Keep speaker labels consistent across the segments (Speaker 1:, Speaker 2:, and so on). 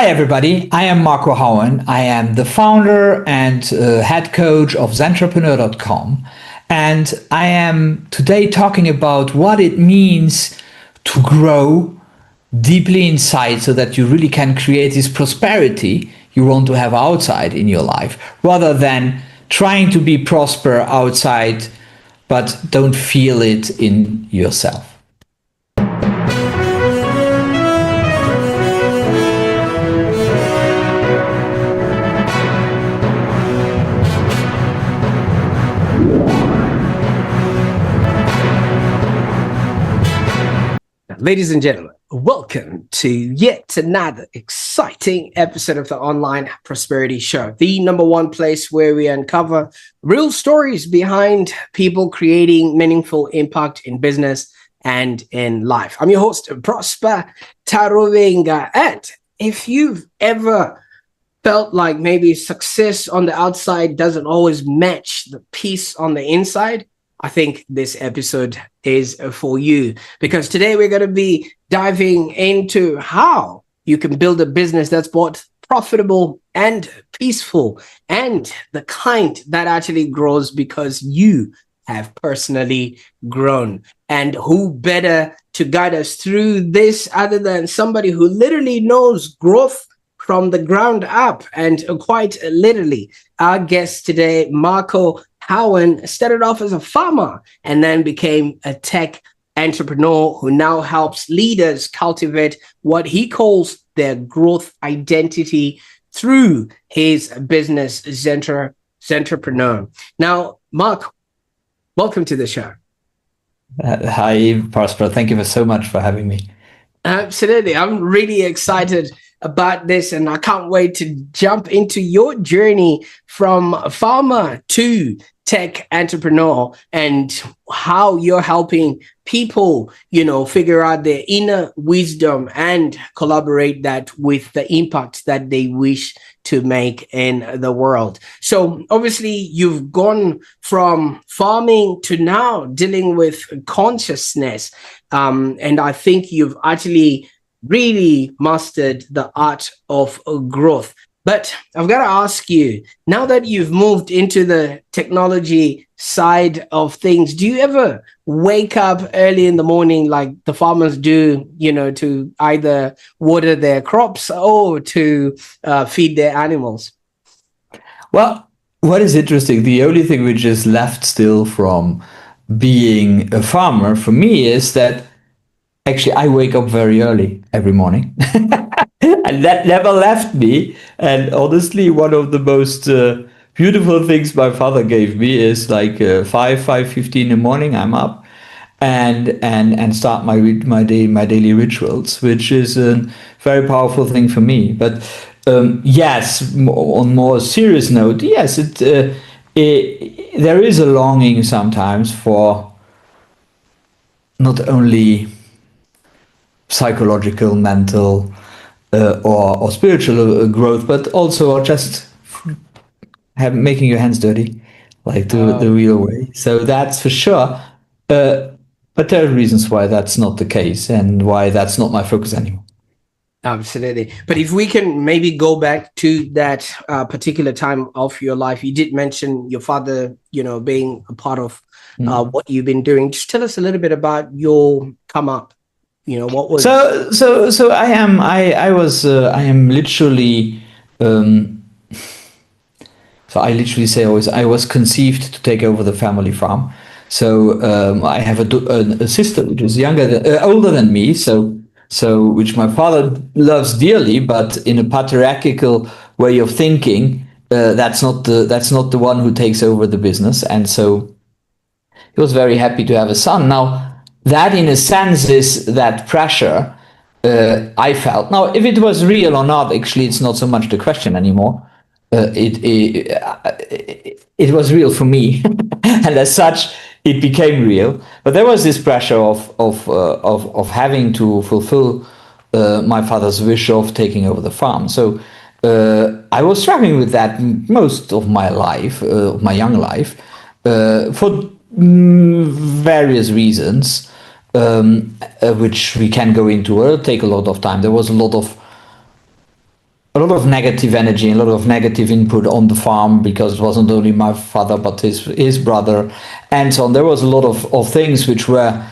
Speaker 1: Hi, everybody. I am Marco Houwen. I am the founder and head coach of Zentrapreneur.com. And I am today talking about what it means to grow deeply inside so that you really can create this prosperity you want to have outside in your life, rather than trying to be prosper outside, but don't feel it in yourself.
Speaker 2: Ladies and gentlemen, welcome to yet another exciting episode of the Online Prosperity Show, the number one place where we uncover real stories behind people creating meaningful impact in business and in life. I'm your host, Prosper Taruvinga. And if you've ever felt like maybe success on the outside doesn't always match the peace on the inside, I think this episode is for you, because today we're going to be diving into how you can build a business that's both profitable and peaceful, and the kind that actually grows because you have personally grown. And who better to guide us through this other than somebody who literally knows growth from the ground up, and quite literally. Our guest today, Marco Houwen, started off as a farmer and then became a tech entrepreneur who now helps leaders cultivate what he calls their growth identity through his business, Zentrapreneur. Now, Mark, welcome to the show.
Speaker 1: Hi, Prosper. Thank you so much for having me.
Speaker 2: Absolutely. I'm really excited about this, and I can't wait to jump into your journey from farmer to tech entrepreneur and how you're helping people, figure out their inner wisdom and collaborate that with the impact that they wish to make in the world. So obviously you've gone from farming to now dealing with consciousness. And I think you've actually really mastered the art of growth. But I've got to ask you, now that you've moved into the technology side of things, do you ever wake up early in the morning like the farmers do, to either water their crops or to feed their animals?
Speaker 1: Well, what is interesting, the only thing which is left still from being a farmer for me is that actually I wake up very early every morning. And that never left me. And honestly, one of the most beautiful things my father gave me is like 5:15 in the morning, I'm up and start my daily rituals, which is a very powerful thing for me. But yes, on more serious note, yes, there is a longing sometimes for not only psychological, mental, or spiritual growth, but also just making your hands dirty, like the real way. So that's for sure. But there are reasons why that's not the case and why that's not my focus anymore.
Speaker 2: Absolutely. But if we can maybe go back to that particular time of your life, you did mention your father, being a part of what you've been doing. Just tell us a little bit about your come up. What was
Speaker 1: so I am literally so I literally say always I was conceived to take over the family farm. So I have a sister which is older than me, so which my father loves dearly, but in a patriarchal way of thinking, that's not the one who takes over the business. And so he was very happy to have a son. Now, that in a sense is that pressure I felt. Now, if it was real or not, actually, it's not so much the question anymore. It was real for me, and as such, it became real. But there was this pressure of having to fulfill my father's wish of taking over the farm. So I was struggling with that most of my life, my young life, for various reasons. Which we can go into. It'll take a lot of time. There was a lot of a lot of negative energy, a lot of negative input on the farm, because it wasn't only my father but his brother and so on. There was a lot of things which were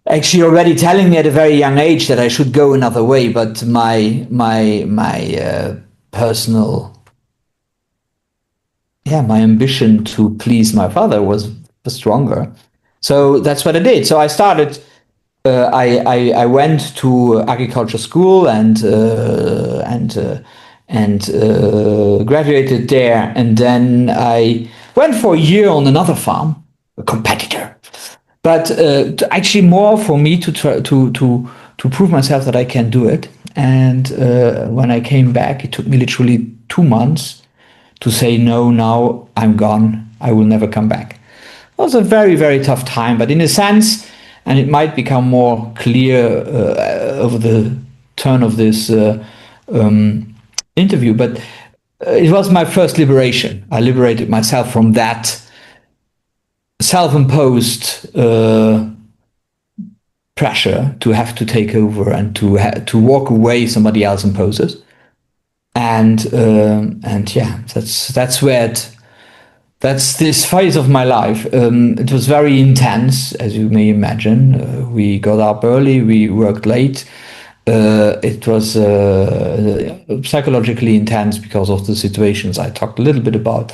Speaker 1: actually already telling me at a very young age that I should go another way, but my personal, my ambition to please my father was stronger. So that's what I did. So I started. I went to agriculture school and graduated there, and then I went for a year on another farm, a competitor. But actually, more for me to try to prove myself that I can do it. And when I came back, it took me literally 2 months to say no. Now I'm gone. I will never come back. It was a very, very tough time, but in a sense, and it might become more clear over the turn of this interview, but it was my first liberation. I liberated myself from that self-imposed pressure to have to take over and to walk away somebody else imposes. And yeah, that's where that's this phase of my life. It was very intense, as you may imagine. We got up early, we worked late. It was psychologically intense because of the situations I talked a little bit about.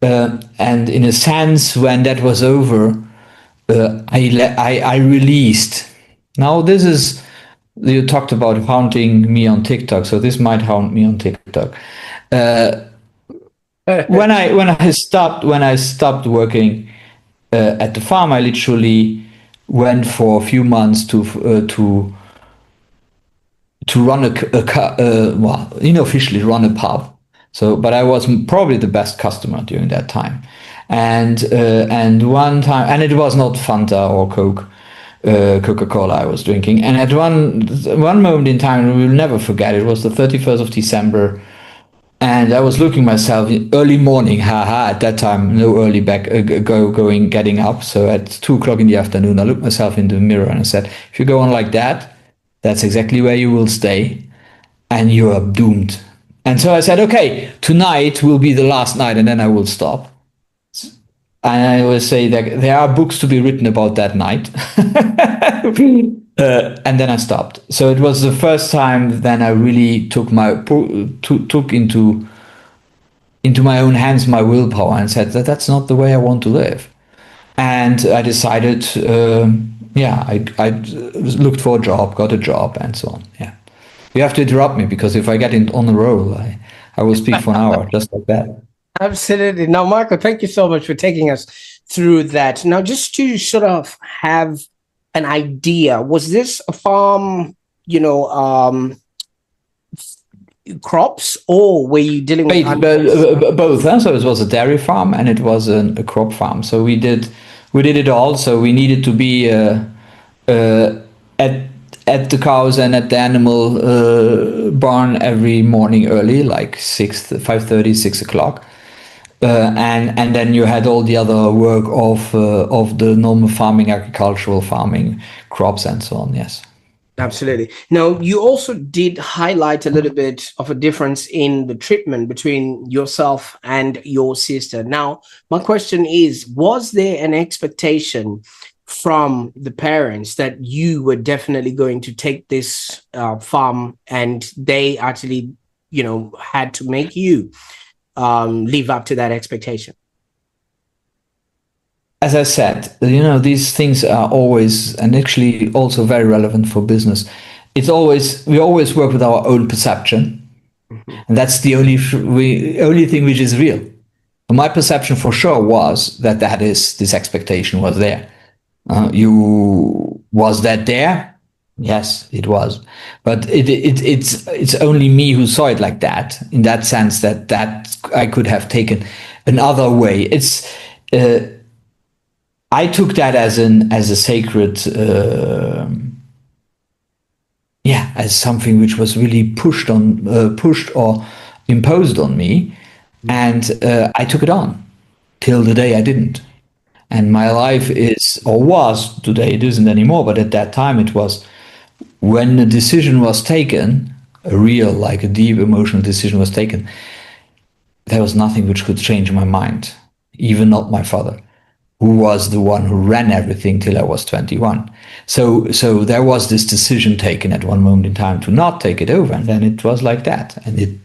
Speaker 1: And in a sense, when that was over, I released. Now this is, you talked about haunting me on TikTok, so this might haunt me on TikTok. When I stopped working at the farm, I literally went for a few months to run well, unofficially run a pub. So, but I was probably the best customer during that time, and one time, and it was not Fanta or Coke. Coca-Cola I was drinking, and at one moment in time, we will never forget. It was the 31st of December, and I was looking myself early morning. Haha! At that time, no early getting up. So at 2 o'clock in the afternoon, I looked myself in the mirror and I said, "If you go on like that, that's exactly where you will stay, and you are doomed." And so I said, "Okay, tonight will be the last night, and then I will stop." And I always say that there are books to be written about that night. And then I stopped. So it was the first time then I really took into my own hands my willpower and said that that's not the way I want to live. And I decided, I looked for a job, got a job, and so on. Yeah, you have to interrupt me, because if I get on the roll, I will speak for an hour just like that.
Speaker 2: Absolutely. Now, Marco, thank you so much for taking us through that. Now, just to sort of have an idea, was this a farm, crops, or were you dealing with
Speaker 1: both? So it was a dairy farm and it was a crop farm. So we did it all. So we needed to be at the cows and at the animal barn every morning early, like 5:30, 6 o'clock. And then you had all the other work of the normal farming, agricultural farming, crops and so on. Yes,
Speaker 2: absolutely. Now, you also did highlight a little bit of a difference in the treatment between yourself and your sister. Now, my question is, was there an expectation from the parents that you were definitely going to take this farm, and they actually, had to make you live up to that expectation?
Speaker 1: As I said, these things are always, and actually also very relevant for business. We always work with our own perception, and that's the only thing which is real. My perception for sure was that this expectation was there. Was that there? Yes, it was, but it's only me who saw it like that. In that sense, that I could have taken another way. I took that as a sacred, as something which was really pushed or imposed on me, and I took it on till the day I didn't. And my life is, or was today, it isn't anymore, but at that time it was, when the decision was taken, like a deep emotional decision was taken, there was nothing which could change my mind, even not my father, who was the one who ran everything till I was 21. So there was this decision taken at one moment in time to not take it over, and then it was like that, and it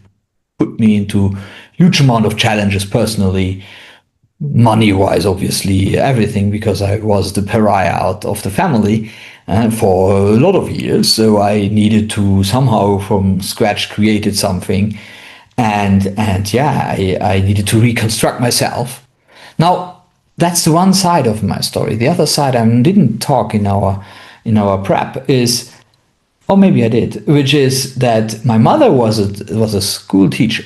Speaker 1: put me into huge amount of challenges personally, money wise, obviously, everything, because I was the pariah out of the family for a lot of years. So I needed to somehow from scratch created something. And yeah, I needed to reconstruct myself. Now, that's the one side of my story. The other side I didn't talk in our prep is, or maybe I did, which is that my mother was a school teacher.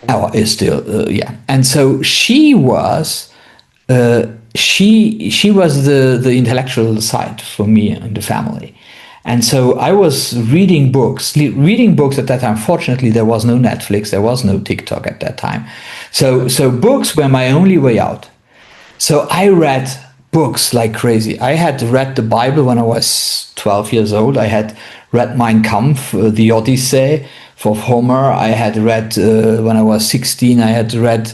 Speaker 1: Oh, is still, yeah. And so she was she was the intellectual side for me and the family. And so I was reading books at that time. Fortunately, there was no Netflix, there was no TikTok at that time. So books were my only way out. So I read books like crazy. I had read the Bible when I was 12 years old. I had read Mein Kampf, the Odyssey of Homer. I had read when I was 16. I had read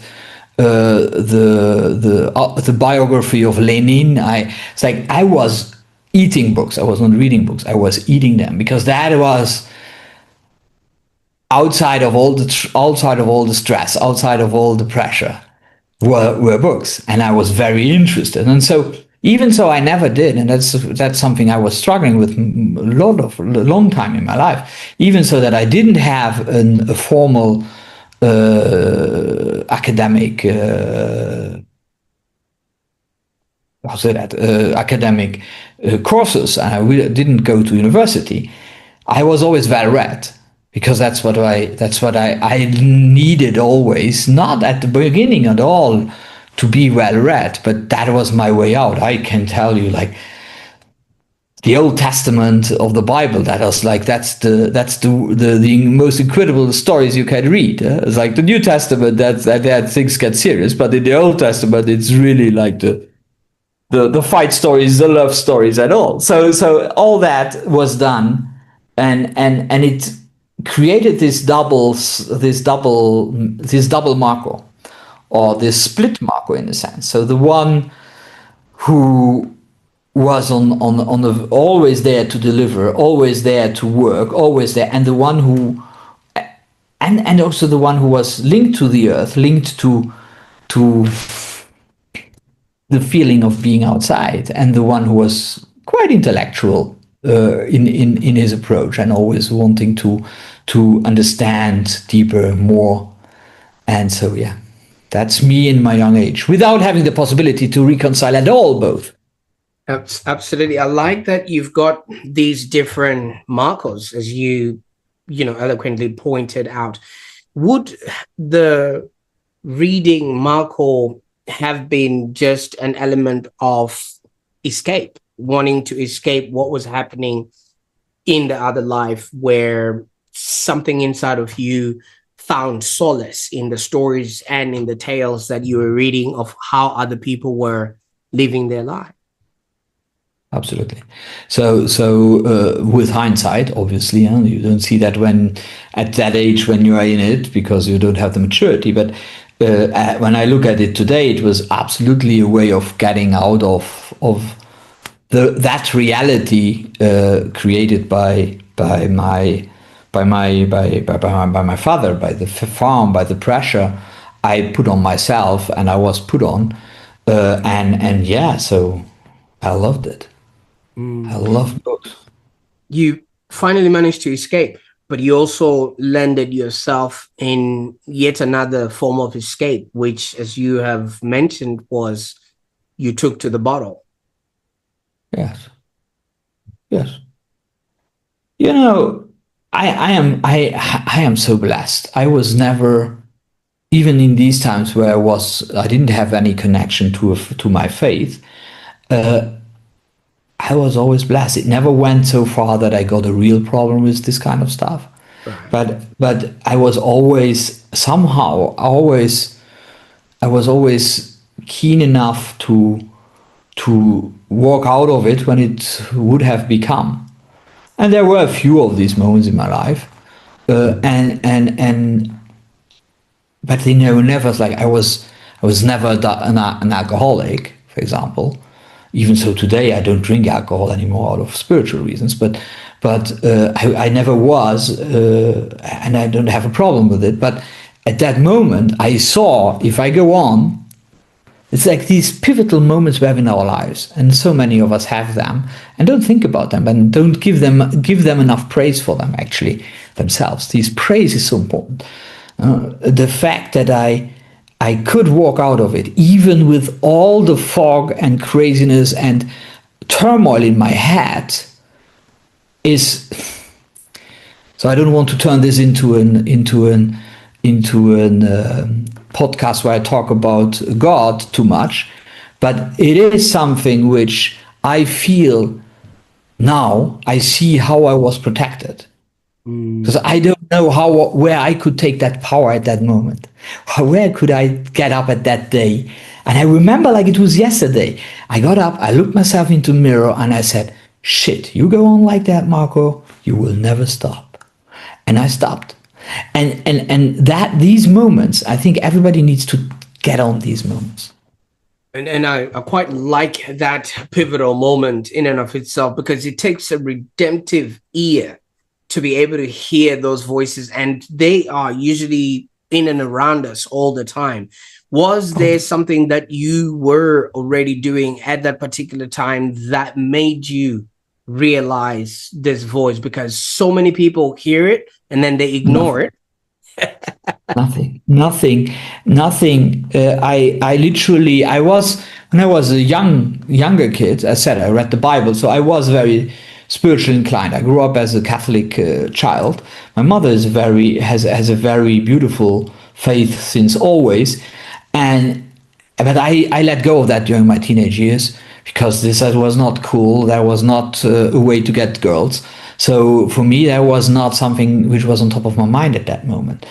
Speaker 1: the biography of Lenin. It's like I was eating books. I was not reading books. I was eating them, because that was outside of all the stress, outside of all the pressure, were books, and I was very interested. And so even so, I never did, and that's something I was struggling with a long time in my life. Even so, that I didn't have a formal academic academic courses, and I didn't go to university. I was always well read, because that's what I needed always, not at the beginning at all to be well read, but that was my way out. I can tell you, like, the Old Testament of the Bible, that's the most incredible stories you can read. It's like the New Testament, that things get serious, but in the Old Testament, it's really like the fight stories, the love stories, and all. So all that was done, and it created this double Marco, or this split Marco, in a sense. So the one who was on the always there to deliver, always there to work, always there, and the one who and also the one who was linked to the earth, linked to the feeling of being outside, and the one who was quite intellectual in his approach, and always wanting to understand deeper, more. And so yeah, that's me in my young age, without having the possibility to reconcile at all both.
Speaker 2: Absolutely. I like that you've got these different markers, as you eloquently pointed out. Would the reading Marco have been just an element of escape, wanting to escape what was happening in the other life, where something inside of you found solace in the stories and in the tales that you were reading of how other people were living their life?
Speaker 1: Absolutely. So with hindsight, obviously, you don't see that when at that age when you are in it, because you don't have the maturity. But when I look at it today, it was absolutely a way of getting out of that reality created by my father, by the farm, by the pressure I put on myself, and I was put on, and yeah, so I loved it. I love books.
Speaker 2: You finally managed to escape, but you also landed yourself in yet another form of escape, which, as you have mentioned, was you took to the bottle.
Speaker 1: Yes. Yes. I am so blessed. I was never, even in these times where I didn't have any connection to my faith. I was always blessed. It never went so far that I got a real problem with this kind of stuff. Right. But I was always I was always keen enough to walk out of it when it would have become. And there were a few of these moments in my life. And but they never like I was never an alcoholic, for example. Even so, today I don't drink alcohol anymore out of spiritual reasons. But I never was, and I don't have a problem with it. But at that moment, I saw if I go on, it's like these pivotal moments we have in our lives, and so many of us have them, and don't think about them, and don't give them enough praise for them. Actually, themselves, these praise is so important. The fact that I could walk out of it, even with all the fog and craziness and turmoil in my head, is. So I don't want to turn this into an podcast where I talk about God too much, but it is something which I feel now. I see how I was protected, because I don't know where I could take that power at that moment. Where could I get up at that day? And I remember like it was yesterday. I got up, I looked myself into the mirror, and I said, "Shit, you go on like that, Marco, you will never stop." And I stopped. And that these moments, I think everybody needs to get on these moments.
Speaker 2: And I quite like that pivotal moment in and of itself, because it takes a redemptive ear to be able to hear those voices, and they are usually in and around us all the time. Was there something that you were already doing at that particular time that made you realize this voice? Because so many people hear it and then they ignore it.
Speaker 1: Nothing. I literally, when I was a younger kid, I said I read the Bible, so I was very spiritually inclined. I grew up as a Catholic child. My mother has a very beautiful faith since always, but I let go of that during my teenage years, because this was not cool. That was not a way to get girls. So for me, that was not something which was on top of my mind at that moment.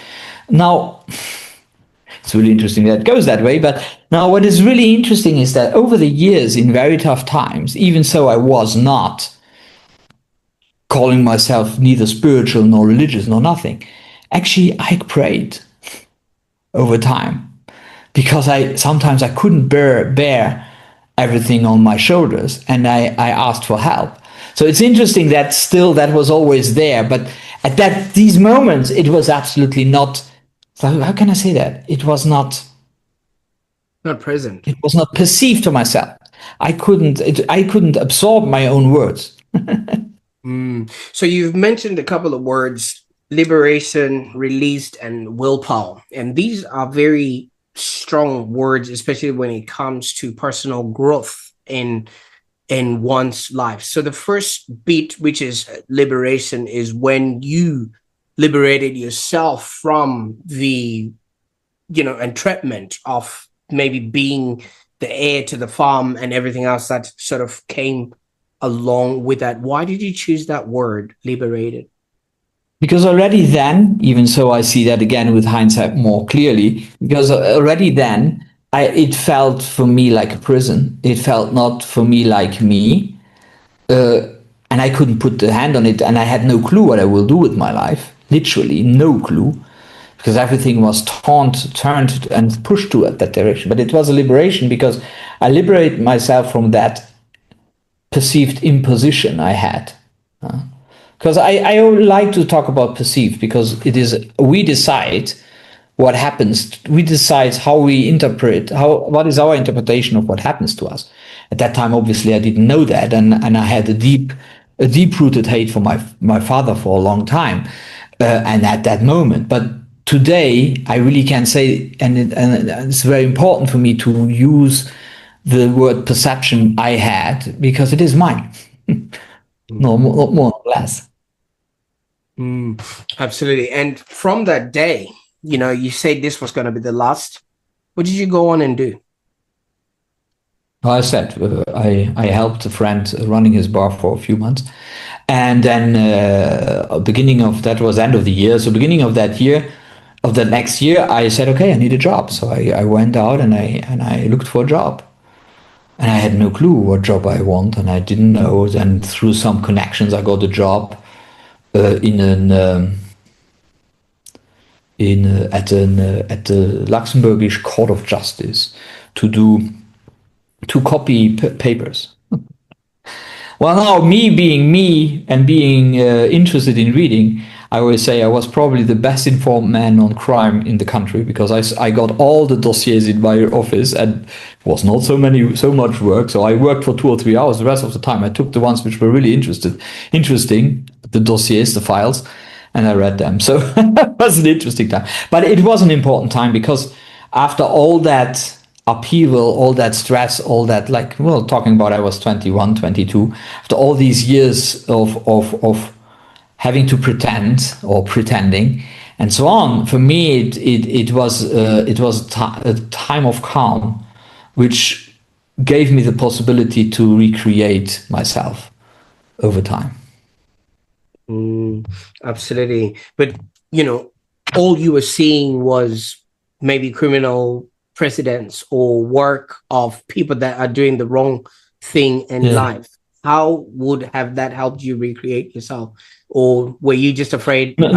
Speaker 1: Now, it's really interesting that it goes that way. But now what is really interesting is that over the years, in very tough times, even so I was not calling myself neither spiritual nor religious nor nothing. Actually, I prayed over time, because sometimes I couldn't bear everything on my shoulders, and I asked for help. So it's interesting that still that was always there, but at these moments it was absolutely not. How can I say that? It was not
Speaker 2: present.
Speaker 1: It was not perceived to myself. I couldn't absorb my own words.
Speaker 2: So you've mentioned a couple of words: liberation, released, and willpower, and these are very strong words, especially when it comes to personal growth in one's life. So the first bit, which is liberation, is when you liberated yourself from the entrapment of maybe being the heir to the farm and everything else that sort of came along with that. Why did you choose that word, liberated?
Speaker 1: Because already then, even so I see that again with hindsight more clearly, because already then it felt for me like a prison. It felt not for me like me. And I couldn't put the hand on it, and I had no clue what I will do with my life. Literally no clue, because everything was turned and pushed to that direction. But it was a liberation, because I liberated myself from that perceived imposition I had. Because I like to talk about perceived, because it is, we decide what happens. We decide how we interpret, what is our interpretation of what happens to us. At that time, obviously, I didn't know that, and I had a deep-rooted hate for my father for a long time, and at that moment. But today, I really can say, and it's very important for me to use the word perception I had, because it is mine. No more, nor less.
Speaker 2: Absolutely. And from that day, you said this was going to be the last. What did you go on and do?
Speaker 1: I said I helped a friend running his bar for a few months, and then beginning of that was end of the year. So beginning of that year, of the next year, I said, okay, I need a job. So I went out and I looked for a job. And I had no clue what job I want, and I didn't know. Then through some connections, I got a job in an at the Luxembourgish Court of Justice to copy papers. Well, now me being me and being interested in reading, I always say I was probably the best informed man on crime in the country because I got all the dossiers in my office and it was not so much work. So I worked for 2 or 3 hours. The rest of the time I took the ones which were really interesting, the dossiers, the files, and I read them. So it was an interesting time. But it was an important time because after all that upheaval, all that stress, all that, like, well, talking about I was 21, 22, after all these years of having to pretend or pretending and so on, for me, it was a time of calm, which gave me the possibility to recreate myself over time.
Speaker 2: Absolutely. But, all you were seeing was maybe criminal precedents or work of people that are doing the wrong thing in life. How would have that helped you recreate yourself? Or were you just afraid?
Speaker 1: Not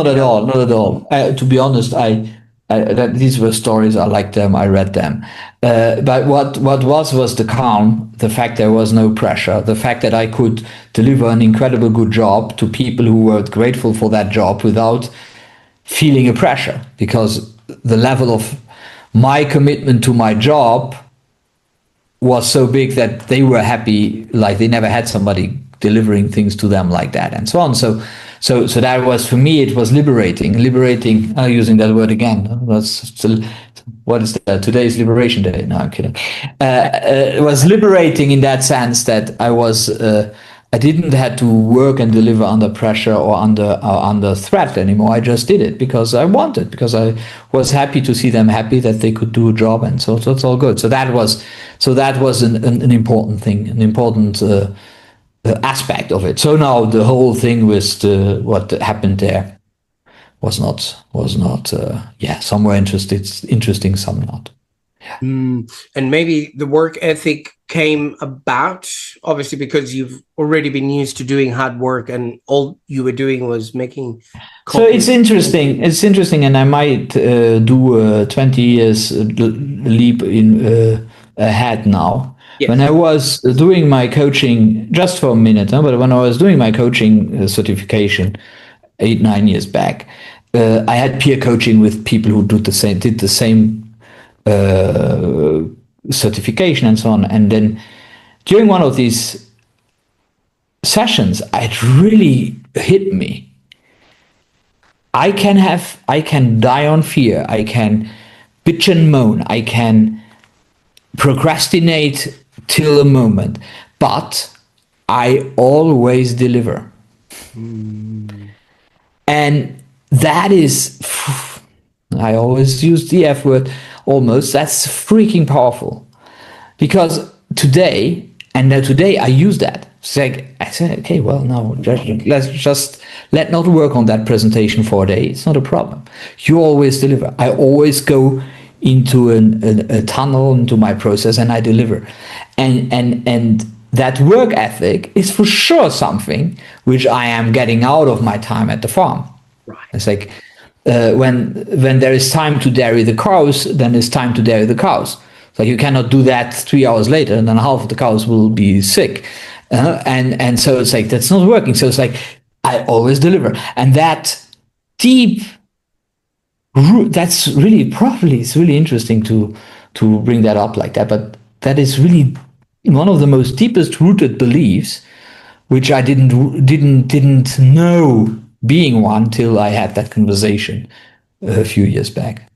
Speaker 1: at all. Not at all. To be honest, these were stories. I liked them. I read them. But what was the calm, the fact there was no pressure, the fact that I could deliver an incredible good job to people who were grateful for that job without feeling a pressure, because the level of my commitment to my job was so big that they were happy, like they never had somebody delivering things to them like that, and so on. So that was, for me, it was liberating. Using that word again. That's still, what is that? Today's Liberation Day. No, I'm kidding. It was liberating in that sense that I didn't have to work and deliver under pressure or under threat anymore. I just did it because I wanted, because I was happy to see them happy that they could do a job, and so it's all good. So that was an important thing, an important aspect of it. So now the whole thing with what happened there was not some were interesting, some not.
Speaker 2: And maybe the work ethic came about obviously because you've already been used to doing hard work and all you were doing was making
Speaker 1: copies. So it's interesting, and I might do a 20 years leap in ahead now. Yes. When I was doing my coaching, just for a minute, but when I was doing my coaching certification 8-9 years back, I had peer coaching with people who did the same certification and so on. And then during one of these sessions, it really hit me. I can die on fear. I can bitch and moan. I can procrastinate till a moment, but I always deliver. And that is, I always use the F word, almost, that's freaking powerful. Because today I use that. I said, okay, well, no, let's not work on that presentation for a day. It's not a problem. You always deliver. I always go into a tunnel into my process and I deliver. And that work ethic is for sure something which I am getting out of my time at the farm. Right. It's like when there is time to dairy the cows, then it's time to dairy the cows. So you cannot do that 3 hours later, and then half of the cows will be sick. And so it's like, that's not working. So it's like, I always deliver. And that deep, that's really, probably, it's really interesting to bring that up like that. But that is really one of the most deepest rooted beliefs, which I didn't know being one till I had that conversation a few years back.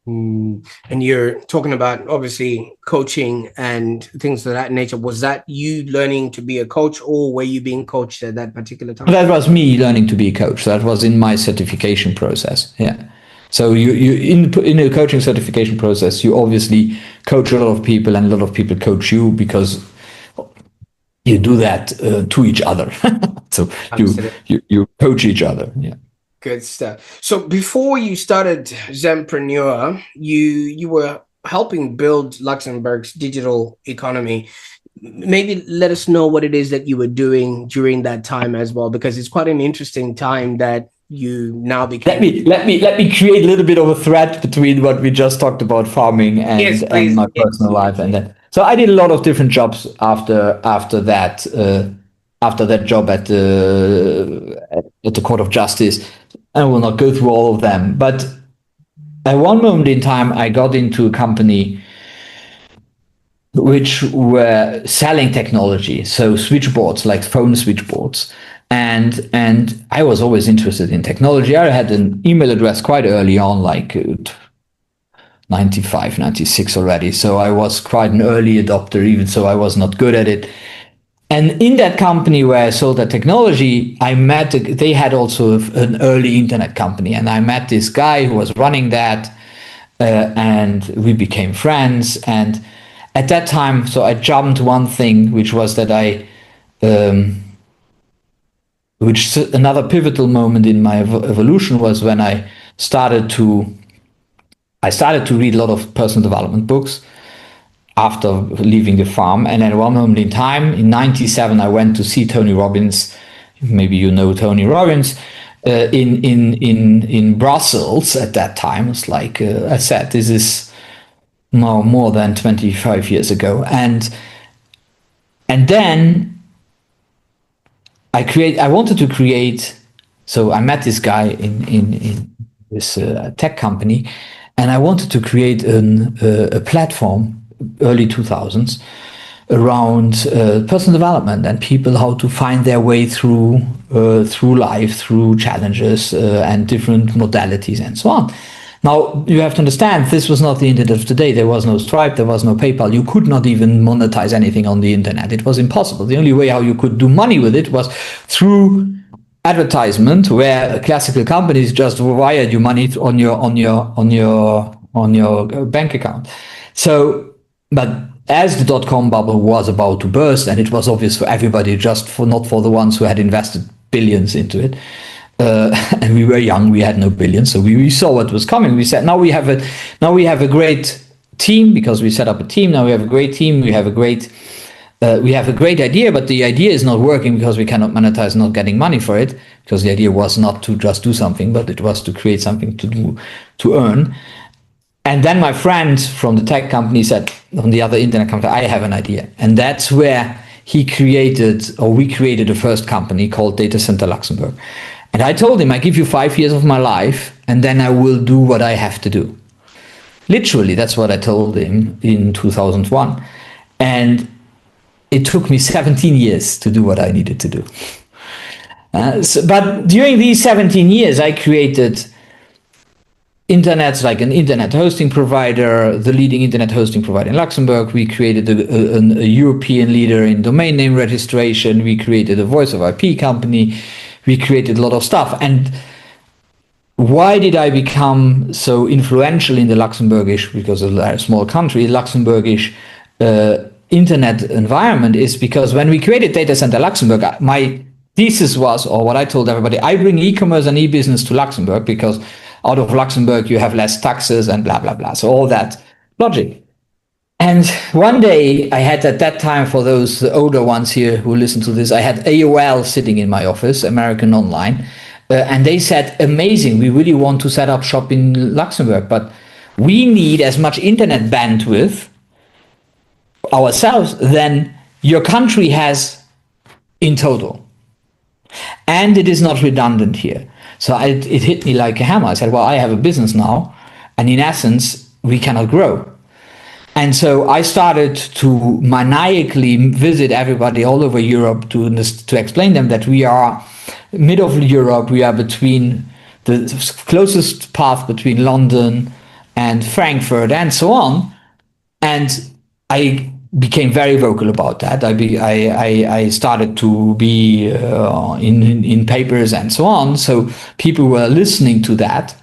Speaker 2: And you're talking about obviously coaching and things of that nature. Was that you learning to be a coach, or were you being coached at that particular time?
Speaker 1: That was me learning to be a coach. That was in my certification process. Yeah. So you in a coaching certification process, you obviously coach a lot of people, and a lot of people coach you because you do that to each other. So you coach each other. Yeah.
Speaker 2: Good stuff. So before you started Zenpreneur, you were helping build Luxembourg's digital economy. Maybe let us know what it is that you were doing during that time as well, because it's quite an interesting time that you now became.
Speaker 1: Let me create a little bit of a thread between what we just talked about, farming
Speaker 2: Yes,
Speaker 1: and
Speaker 2: please.
Speaker 1: my personal life, and then so I did a lot of different jobs after that job at the Court of Justice. I will not go through all of them, but at one moment in time, I got into a company which were selling technology, so switchboards, like phone switchboards. And I was always interested in technology. I had an email address quite early on, like 95, 96 already. So I was quite an early adopter, even so I was not good at it. And in that company where I sold that technology, they had also an early internet company. And I met this guy who was running that, and we became friends. And at that time, so I jumped one thing, which was that which another pivotal moment in my evolution was when I started to read a lot of personal development books after leaving the farm. And at one moment in time, in '97, I went to see Tony Robbins. Maybe you know Tony Robbins. In Brussels at that time. It's like I said, this is now more than 25 years ago. And then I wanted to create, so I met this guy in this tech company, and I wanted to create a platform, early 2000s, around personal development and people, how to find their way through life, through challenges and different modalities and so on. Now, you have to understand, this was not the internet of today. There was no Stripe, there was no PayPal. You could not even monetize anything on the internet. It was impossible. The only way how you could do money with it was through advertisement, where classical companies just wired you money on your bank account. So, but as the dot-com bubble was about to burst, and it was obvious for everybody, not for the ones who had invested billions into it. And we were young, we had no billions, so we saw what was coming. We said, now we have a great team, because we set up a team. Now we have a great team. We have a great idea, but the idea is not working because we cannot monetize, not getting money for it. Because the idea was not to just do something, but it was to create something to earn. And then my friend from the tech company said, on the other internet company, I have an idea, and that's where we created the first company called Data Center Luxembourg. And I told him, I give you 5 years of my life, and then I will do what I have to do. Literally, that's what I told him in 2001. And it took me 17 years to do what I needed to do. But during these 17 years, I created internets, like an internet hosting provider, the leading internet hosting provider in Luxembourg. We created a European leader in domain name registration. We created a voice of IP company. We created a lot of stuff. And why did I become so influential in the Luxembourgish, because of a small country, Luxembourgish internet environment, is because when we created Data Center Luxembourg, my thesis was, or what I told everybody, I bring e-commerce and e-business to Luxembourg because out of Luxembourg you have less taxes and blah, blah, blah. So all that logic. And one day I had, at that time, for those older ones here who listen to this, I had AOL sitting in my office, American Online, and they said, amazing, we really want to set up shop in Luxembourg, but we need as much internet bandwidth ourselves than your country has in total. And it is not redundant here. So it hit me like a hammer. I said, well, I have a business now, and in essence, we cannot grow. And so I started to maniacally visit everybody all over Europe to explain them that we are mid of Europe. We are between the closest path between London and Frankfurt and so on. And I became very vocal about that. I started to be in papers and so on. So people were listening to that.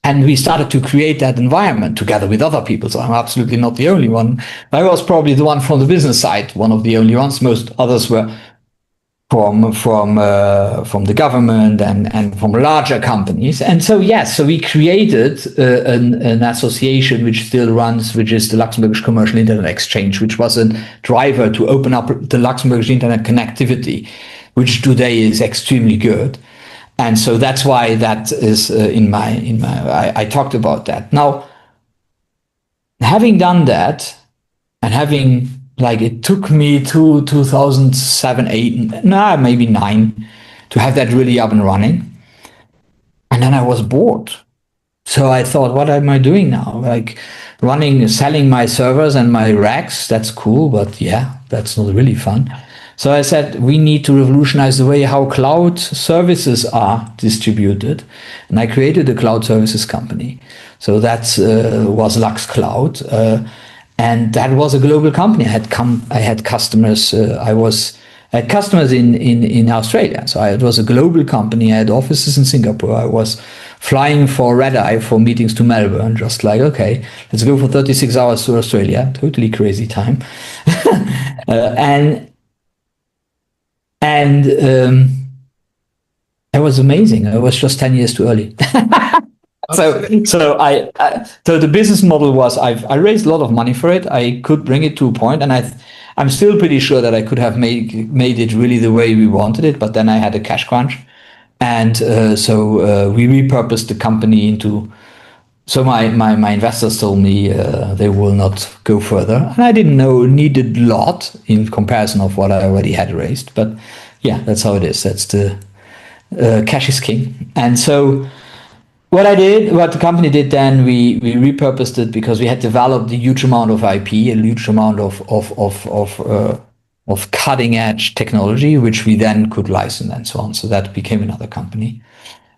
Speaker 1: And we started to create that environment together with other people. So I'm absolutely not the only one. I was probably the one from the business side, one of the only ones. Most others were from the government and from larger companies. And so yes, so we created an association which still runs, which is the Luxembourgish Commercial Internet Exchange, which was a driver to open up the Luxembourgish internet connectivity, which today is extremely good. And so that's why that is I talked about that. Now, having done that and having, like, it took me to 2007, 8, maybe 9 to have that really up and running. And then I was bored. So I thought, what am I doing now? Like, selling my servers and my racks, that's cool, but yeah, that's not really fun. So I said, we need to revolutionize the way how cloud services are distributed. And I created a cloud services company. So that was Lux Cloud. And that was a global company. I had customers. I had customers in Australia. So it was a global company. I had offices in Singapore. I was flying for red-eye for meetings to Melbourne, just like, okay, let's go for 36 hours to Australia. Totally crazy time. And it was amazing. I was just 10 years too early. So the business model was, I raised a lot of money for it. I could bring it to a point, and I'm still pretty sure that I could have made it really the way we wanted it. But then I had a cash crunch, and so we repurposed the company into. So my investors told me they will not go further, and I didn't needed a lot in comparison of what I already had raised. But yeah, that's how it is. That's the cash is king. And so what the company did then, we repurposed it because we had developed a huge amount of IP, a huge amount of cutting edge technology, which we then could license and so on. So that became another company.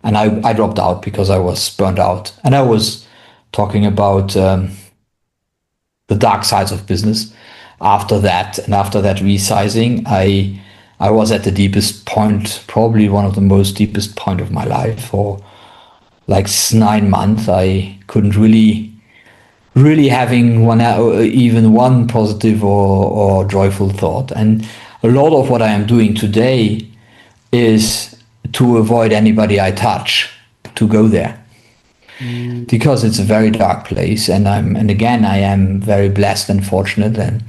Speaker 1: And I dropped out because I was burned out. And I was talking about the dark sides of business after that. And after that resizing, I was at the deepest point, probably one of the most deepest point of my life. For like 9 months, I couldn't really having even one positive or joyful thought. And a lot of what I am doing today is to avoid anybody I touch to go there, because it's a very dark place. And I am very blessed and fortunate, and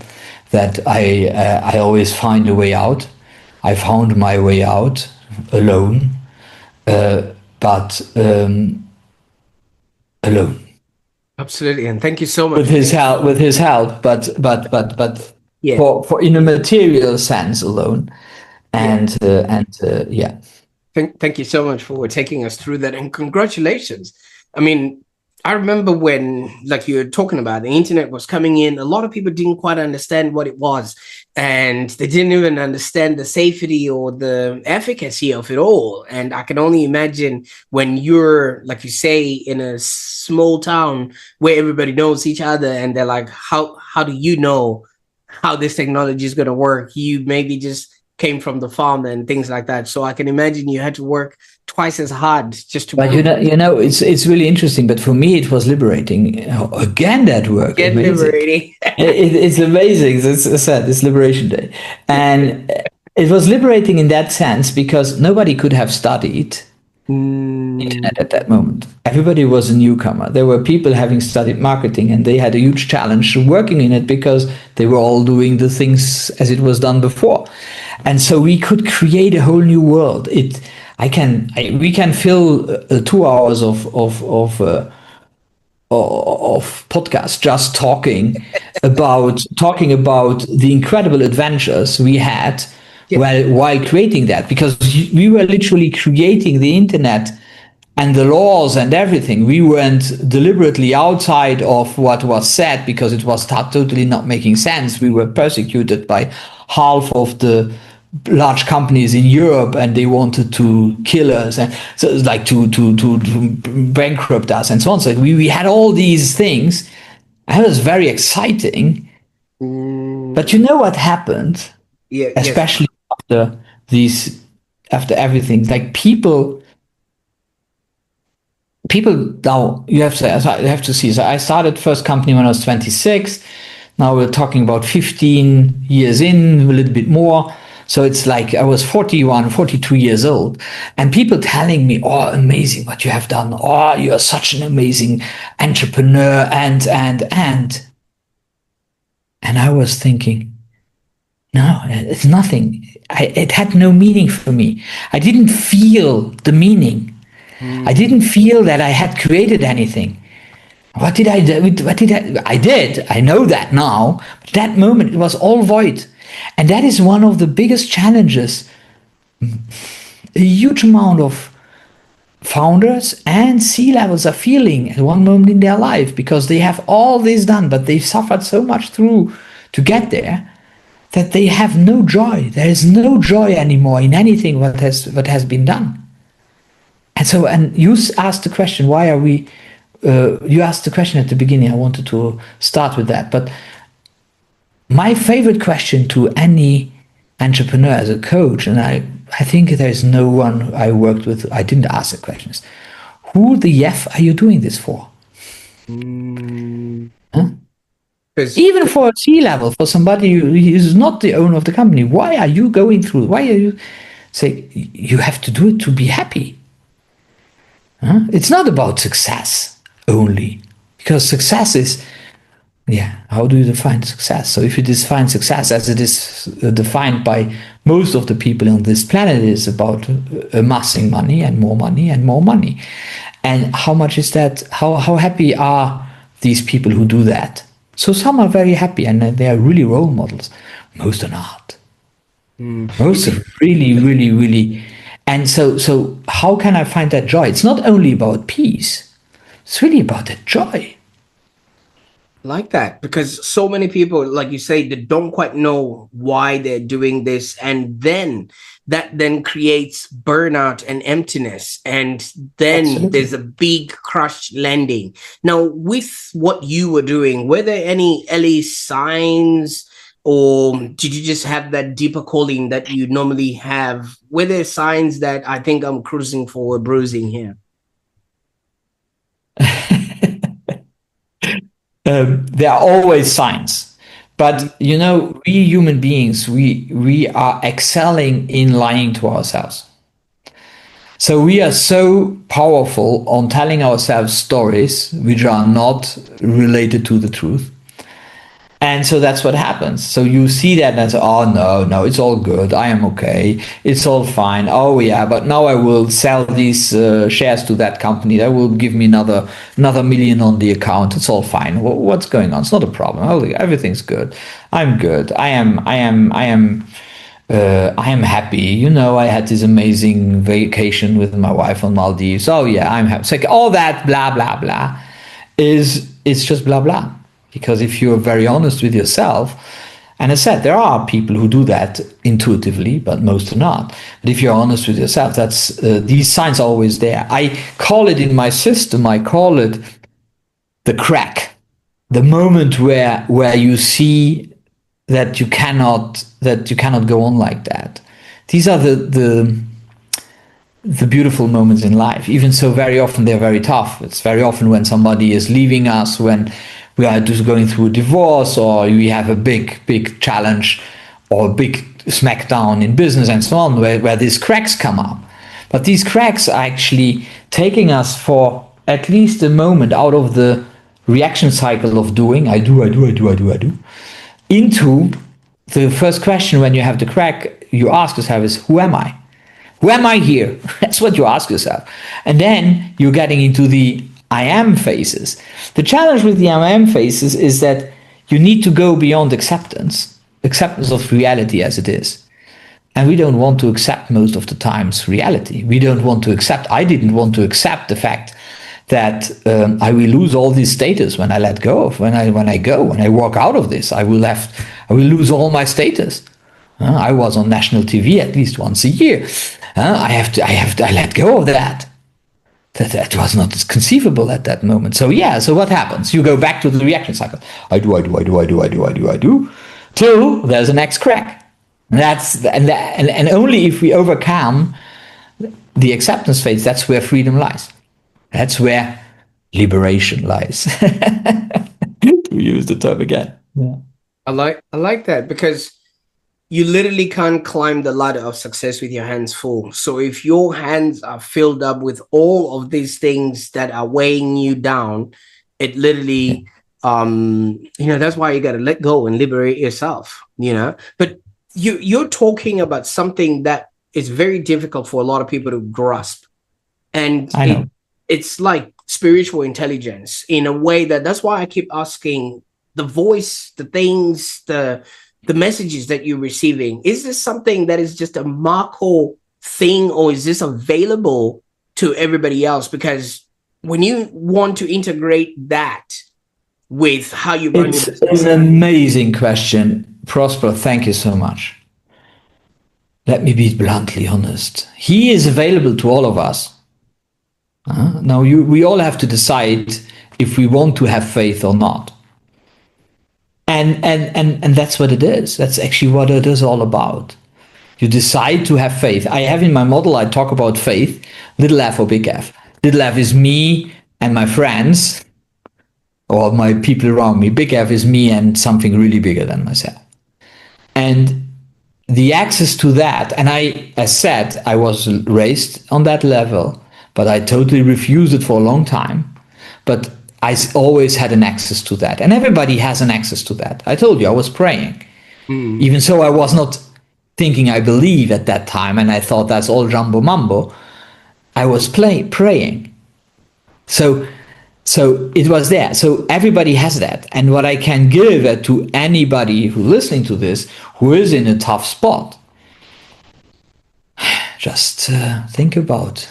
Speaker 1: that I always find a way out. I found my way out alone, but alone.
Speaker 2: Absolutely, and thank you so much
Speaker 1: with his help, but
Speaker 2: yeah,
Speaker 1: for in a material sense alone. And yeah.
Speaker 2: Thank you so much for taking us through that, and congratulations. I mean, I remember when, like you were talking about, the internet was coming in, a lot of people didn't quite understand what it was, and they didn't even understand the safety or the efficacy of it all. And I can only imagine when you're, like you say, in a small town where everybody knows each other, and they're like, how do you know how this technology is going to work? You maybe just came from the farm and things like that. So I can imagine you had to work twice as hard just to.
Speaker 1: But it's really interesting. But for me, it was liberating. Again, that work.
Speaker 2: Liberating.
Speaker 1: It's amazing. As I said, it's Liberation Day, and it was liberating in that sense because nobody could have studied internet at that moment. Everybody was a newcomer. There were people having studied marketing, and they had a huge challenge working in it because they were all doing the things as it was done before. And so we could create a whole new world. We can fill 2 hours of podcast just talking about the incredible adventures we had while creating that, because we were literally creating the internet and the laws and everything. We went deliberately outside of what was said because it was totally not making sense. We were persecuted by half of the large companies in Europe, and they wanted to kill us, and so it was like to bankrupt us and so on. So we had all these things, and it was very exciting. But you know what happened? Especially after everything, like people now, you have to see. So I started first company when I was 26. Now we're talking about 15 years in, a little bit more. So it's like I was 41, 42 years old, and people telling me, oh, amazing what you have done. Oh, you are such an amazing entrepreneur, and. And I was thinking, no, it's nothing. It had no meaning for me. I didn't feel the meaning. I
Speaker 2: Mm.
Speaker 1: didn't feel that I had created anything. What did I do? What did I? I did. I know that now. But that moment, it was all void. And that is one of the biggest challenges a huge amount of founders and C-levels are feeling at one moment in their life because they have all this done, but they've suffered so much through to get there that they have no joy. There is no joy anymore in anything what has been done. And so, and you asked the question, why are we? You asked the question at the beginning. I wanted to start with that, but my favorite question to any entrepreneur as a coach, and I think there's no one I worked with, I didn't ask the questions. Who the F are you doing this for?
Speaker 2: Mm.
Speaker 1: Huh?
Speaker 2: 'Cause-
Speaker 1: Even for a C-level, for somebody who is not the owner of the company, why are you going through? Why are you say you have to do it to be happy? Huh? It's not about success only, because success is, yeah, how do you define success? So if you define success as it is defined by most of the people on this planet, it is about amassing money and more money and more money. And how much is that? How happy are these people who do that? So some are very happy and they are really role models. Most are not.
Speaker 2: You
Speaker 1: Most
Speaker 2: see,
Speaker 1: are really, really, really. And so how can I find that joy? It's not only about peace. It's really about that joy.
Speaker 2: like that, because so many people, like you say, they don't quite know why they're doing this, and then that then creates burnout and emptiness, and then there's
Speaker 1: Absolutely.
Speaker 2: a big crash landing. Now, with what you were doing, were there any early signs, or did you just have that deeper calling that you normally have? Were there signs that I think I'm cruising for a bruising here?
Speaker 1: There are always signs, but you know, we human beings, we are excelling in lying to ourselves. So we are so powerful on telling ourselves stories which are not related to the truth. And so that's what happens. So you see that and say, oh, no, no, it's all good. I am okay. It's all fine. Oh, yeah, but now I will sell these shares to that company. That will give me another million on the account. It's all fine. What's going on? It's not a problem. Oh, everything's good. I'm good. I am happy. You know, I had this amazing vacation with my wife on Maldives. Oh, yeah, I'm happy. It's like all that blah, blah, blah it's just blah, blah. Because if you're very honest with yourself, and I said there are people who do that intuitively, but most are not. But if you're honest with yourself, that's these signs are always there. I call it in my system. I call it the crack, the moment where you see that you cannot go on like that. These are the beautiful moments in life. Even so, very often they're very tough. It's very often when somebody is leaving us, when we are just going through a divorce, or we have a big challenge or a big smackdown in business and so on, where these cracks come up. But these cracks are actually taking us for at least a moment out of the reaction cycle of doing, I do, into the first question. When you have the crack, you ask yourself is, who am I? Who am I here? That's what you ask yourself. And then you're getting into the I am phases. The challenge with the I am phases is that you need to go beyond acceptance of reality as it is. And we don't want to accept most of the times reality. We don't want to accept, I didn't want to accept the fact that I will lose all this status when I let go of, when I walk out of this, I will lose all my status. I was on national TV at least once a year. I let go of that. That was not conceivable at that moment. So yeah, so what happens? You go back to the reaction cycle. I do, till there's a next crack. And only if we overcome the acceptance phase, that's where freedom lies. That's where liberation lies. To use the term again. Yeah.
Speaker 2: I like that, because you literally can't climb the ladder of success with your hands full. So if your hands are filled up with all of these things that are weighing you down, it literally, that's why you got to let go and liberate yourself, But you're talking about something that is very difficult for a lot of people to grasp. And
Speaker 1: I know.
Speaker 2: it's like spiritual intelligence in a way that's why I keep asking the voice, the things, the messages that you're receiving. Is this something that is just a Marco thing, or is this available to everybody else? Because when you want to integrate that with how you run your
Speaker 1: It's
Speaker 2: business.
Speaker 1: an amazing question. Prosper, thank you so much. Let me be bluntly honest. He is available to all of us. Now, we all have to decide if we want to have faith or not. And that's what it is. That's actually what it is all about. You decide to have faith. I have in my model, I talk about faith, little f or big F. Little f is me and my friends or my people around me. Big F is me and something really bigger than myself. And the access to that, and as said, I was raised on that level, but I totally refused it for a long time. But I always had an access to that. And everybody has an access to that. I told you, I was praying. Even so, I was not thinking I believe at that time, and I thought that's all jumbo mumbo. I was praying. So it was there. So everybody has that. And what I can give to anybody who's listening to this, who is in a tough spot, just think about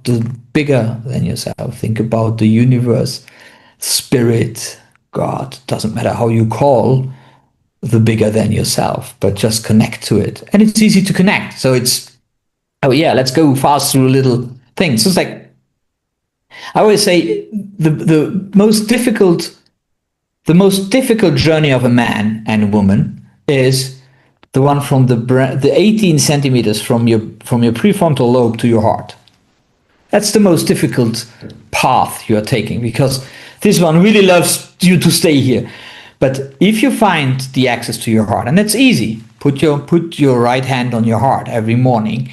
Speaker 1: the bigger than yourself. Think about the universe, spirit, God. Doesn't matter how you call the bigger than yourself, but just connect to it. And it's easy to connect. So it's, oh yeah, let's go fast through little things. So it's like, I always say the most difficult journey of a man and a woman is the one from the 18 centimeters from your prefrontal lobe to your heart. That's the most difficult path you are taking, because this one really loves you to stay here. But if you find the access to your heart, and that's easy, put your right hand on your heart every morning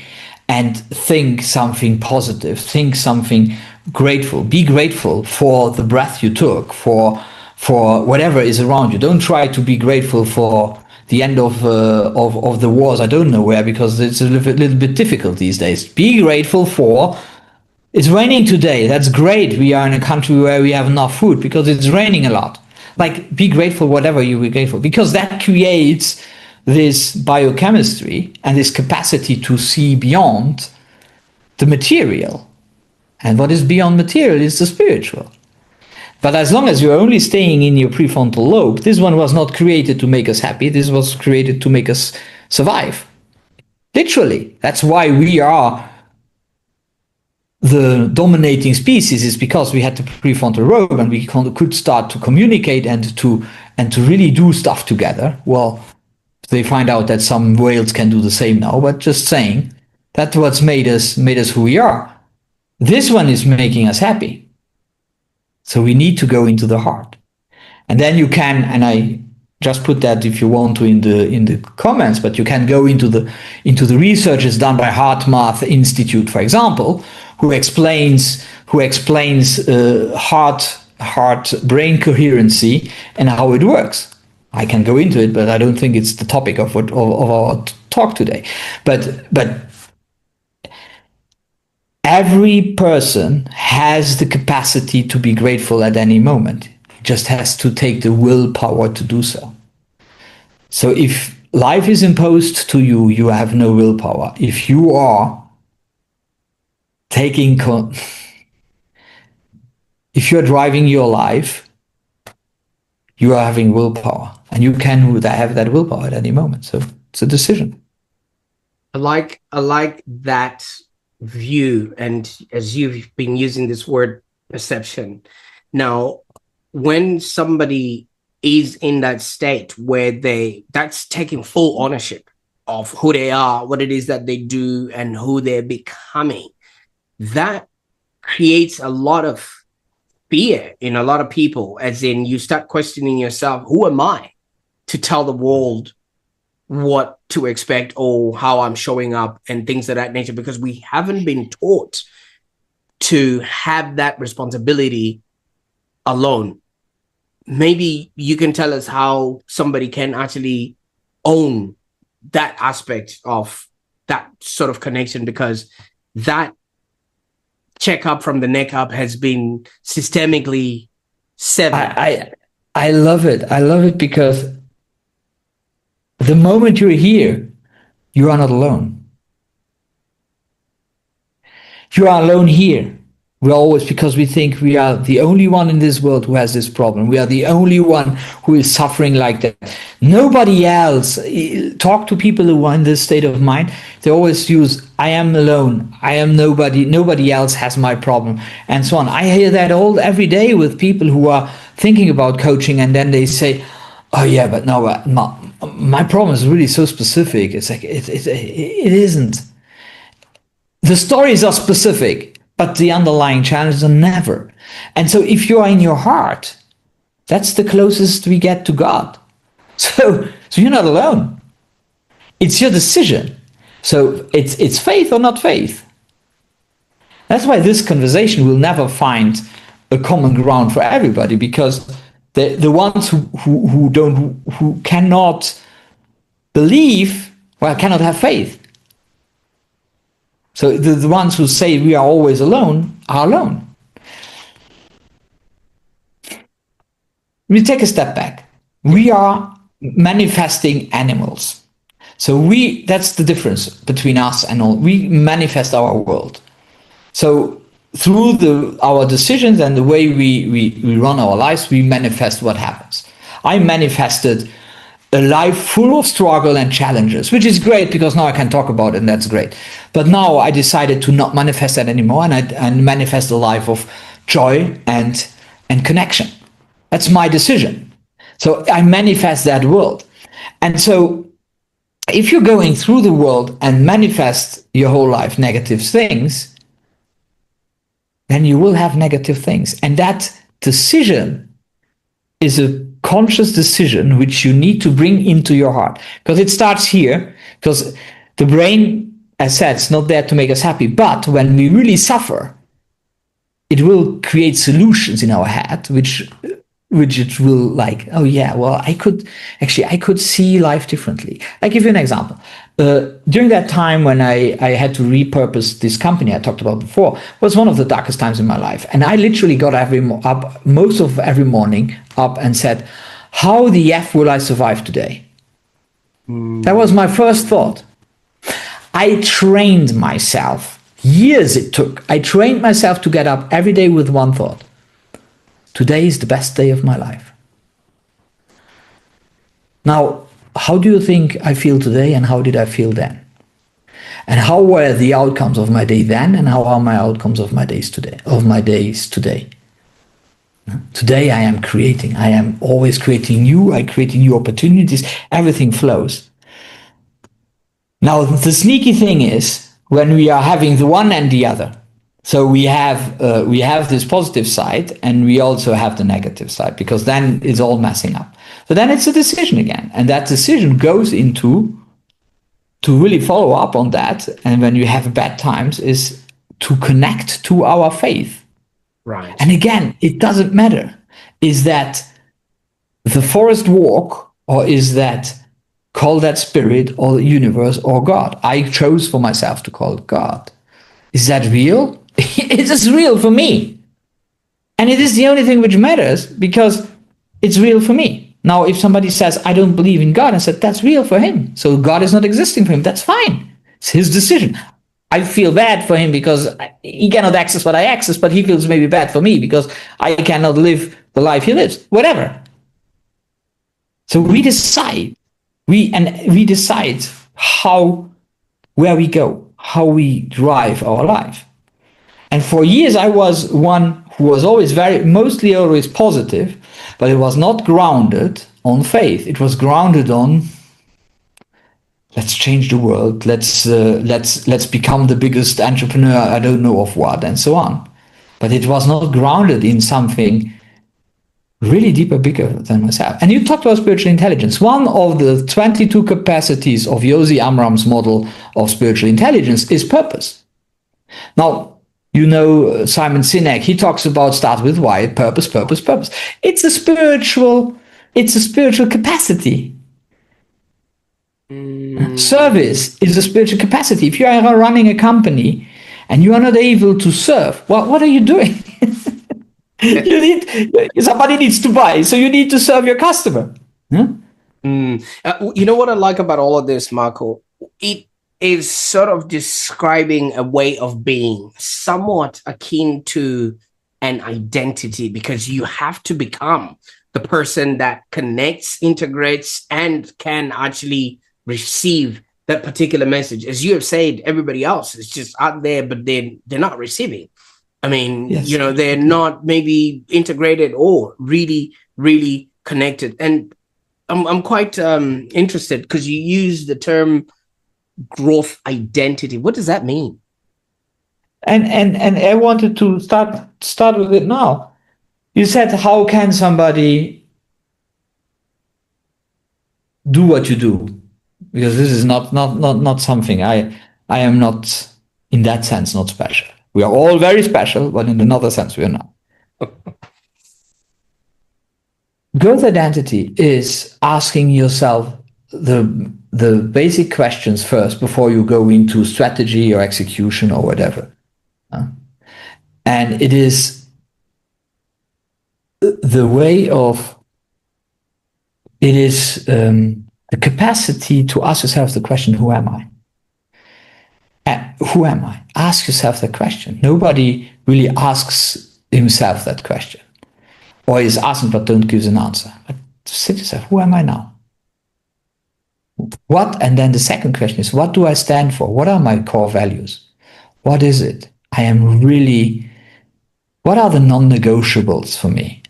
Speaker 1: and think something positive, think something grateful. Be grateful for the breath you took, for whatever is around you. Don't try to be grateful for the end of the wars. I don't know where, because it's a little bit difficult these days. Be grateful for, it's raining today. That's great. We are in a country where we have enough food because it's raining a lot. Like, be grateful whatever you be grateful, because that creates this biochemistry and this capacity to see beyond the material. And what is beyond material is the spiritual. But as long as you're only staying in your prefrontal lobe, this one was not created to make us happy. This was created to make us survive. Literally. That's why we are the dominating species, is because we had the prefrontal lobe and we could start to communicate and to really do stuff together. Well, they find out that some whales can do the same now, but just saying, that's what's made us who we are. This one is making us happy. So we need to go into the heart. And then you can, and I just put that if you want to in the comments, but you can go into the researches done by Heart Math Institute, for example, who explains heart brain coherency and how it works. I can go into it, but I don't think it's the topic of our talk today. But every person has the capacity to be grateful at any moment. It just has to take the willpower to do so. So if life is imposed to you, you have no willpower. If you are if you're driving your life, you are having willpower, and you can have that willpower at any moment. So it's a decision.
Speaker 2: I like that view, and as you've been using this word perception. Now, when somebody is in that state where that's taking full ownership of who they are, what it is that they do, and who they're becoming, that creates a lot of fear in a lot of people, as in you start questioning yourself, who am I to tell the world what to expect or how I'm showing up and things of that nature, because we haven't been taught to have that responsibility alone. Maybe you can tell us how somebody can actually own that aspect of that sort of connection, because that checkup from the neck up has been systemically severed.
Speaker 1: I love it. I love it because the moment you're here, you are not alone. You are alone here. We're always, because we think we are the only one in this world who has this problem. We are the only one who is suffering like that. Nobody else. Talk to people who are in this state of mind. They always use, I am alone. I am nobody. Nobody else has my problem, and so on. I hear that every day with people who are thinking about coaching, and then they say, oh yeah, but no, my problem is really so specific. It's like, it isn't. The stories are specific, but the underlying challenges are never. And so if you are in your heart, that's the closest we get to God. So you're not alone. It's your decision. So it's faith or not faith. That's why this conversation will never find a common ground for everybody, because the ones who cannot believe, well, cannot have faith. So the ones who say we are always alone are alone. We take a step back. We are manifesting animals. So that's the difference between us and all. We manifest our world. So through our decisions and the way we run our lives, we manifest what happens. I manifested a life full of struggle and challenges, which is great because now I can talk about it, and that's great. But now I decided to not manifest that anymore, and I manifest a life of joy and connection. That's my decision. So I manifest that world. And so if you're going through the world and manifest your whole life negative things, then you will have negative things. And that decision is a conscious decision which you need to bring into your heart, because it starts here. Because the brain, as said, is not there to make us happy, but when we really suffer, it will create solutions in our head which it will, like, oh yeah, well, I could see life differently. I give you an example. During that time when I had to repurpose this company I talked about before, was one of the darkest times in my life. And I literally got up most of every morning up and said, how the F will I survive today? That was my first thought. I trained myself, years it took. I trained myself to get up every day with one thought. Today is the best day of my life. Now, how do you think I feel today, and how did I feel then? And how were the outcomes of my day then, and how are my outcomes of my days today? Today I am creating. I am always creating new. I'm creating new opportunities. Everything flows. Now, the sneaky thing is when we are having the one and the other. So we have this positive side, and we also have the negative side, because then it's all messing up. So then it's a decision again, and that decision goes into to really follow up on that. And when you have bad times, is to connect to our faith.
Speaker 2: Right.
Speaker 1: And again, it doesn't matter. Is that the forest walk, or is that, call that spirit or the universe or God? I chose for myself to call it God. Is that real? It is real for me. And it is the only thing which matters, because it's real for me. Now, if somebody says, I don't believe in God, I said, that's real for him. So God is not existing for him. That's fine. It's his decision. I feel bad for him because he cannot access what I access, but he feels maybe bad for me because I cannot live the life he lives. Whatever. So we decide. We decide where we go, how we drive our life. And for years, I was one who was mostly always positive, but it was not grounded on faith. It was grounded on, let's change the world. Let's become the biggest entrepreneur, I don't know of what, and so on. But it was not grounded in something really deeper, bigger than myself. And you talked about spiritual intelligence. One of the 22 capacities of Yosi Amram's model of spiritual intelligence is purpose. Now, you know Simon Sinek, he talks about start with why, purpose, purpose, purpose. It's a spiritual capacity. Service is a spiritual capacity. If you are running a company and you are not able to serve, well, what are you doing? Somebody needs to buy, so you need to serve your customer. Huh?
Speaker 2: You know what I like about all of this, Marco? It is sort of describing a way of being, somewhat akin to an identity, because you have to become the person that connects, integrates, and can actually receive that particular message. As you have said, everybody else is just out there, but they're not receiving. I mean,
Speaker 1: Yes.
Speaker 2: you know, they're not maybe integrated or really, really connected. And I'm quite interested because you use the term growth identity. What does that mean?
Speaker 1: And I wanted to start with it now. You said, how can somebody do what you do? Because this is not something I am not, in that sense, not special. We are all very special, but in another sense we are not. Growth identity is asking yourself the basic questions first before you go into strategy or execution or whatever. And it is the way of, it is the capacity to ask yourself the question, who am I? Who am I? Ask yourself that question. Nobody really asks himself that question. Or is asking but don't give an answer. But sit yourself, who am I now? What? And then the second question is, what do I stand for? What are my core values? What is it? What are the non-negotiables for me?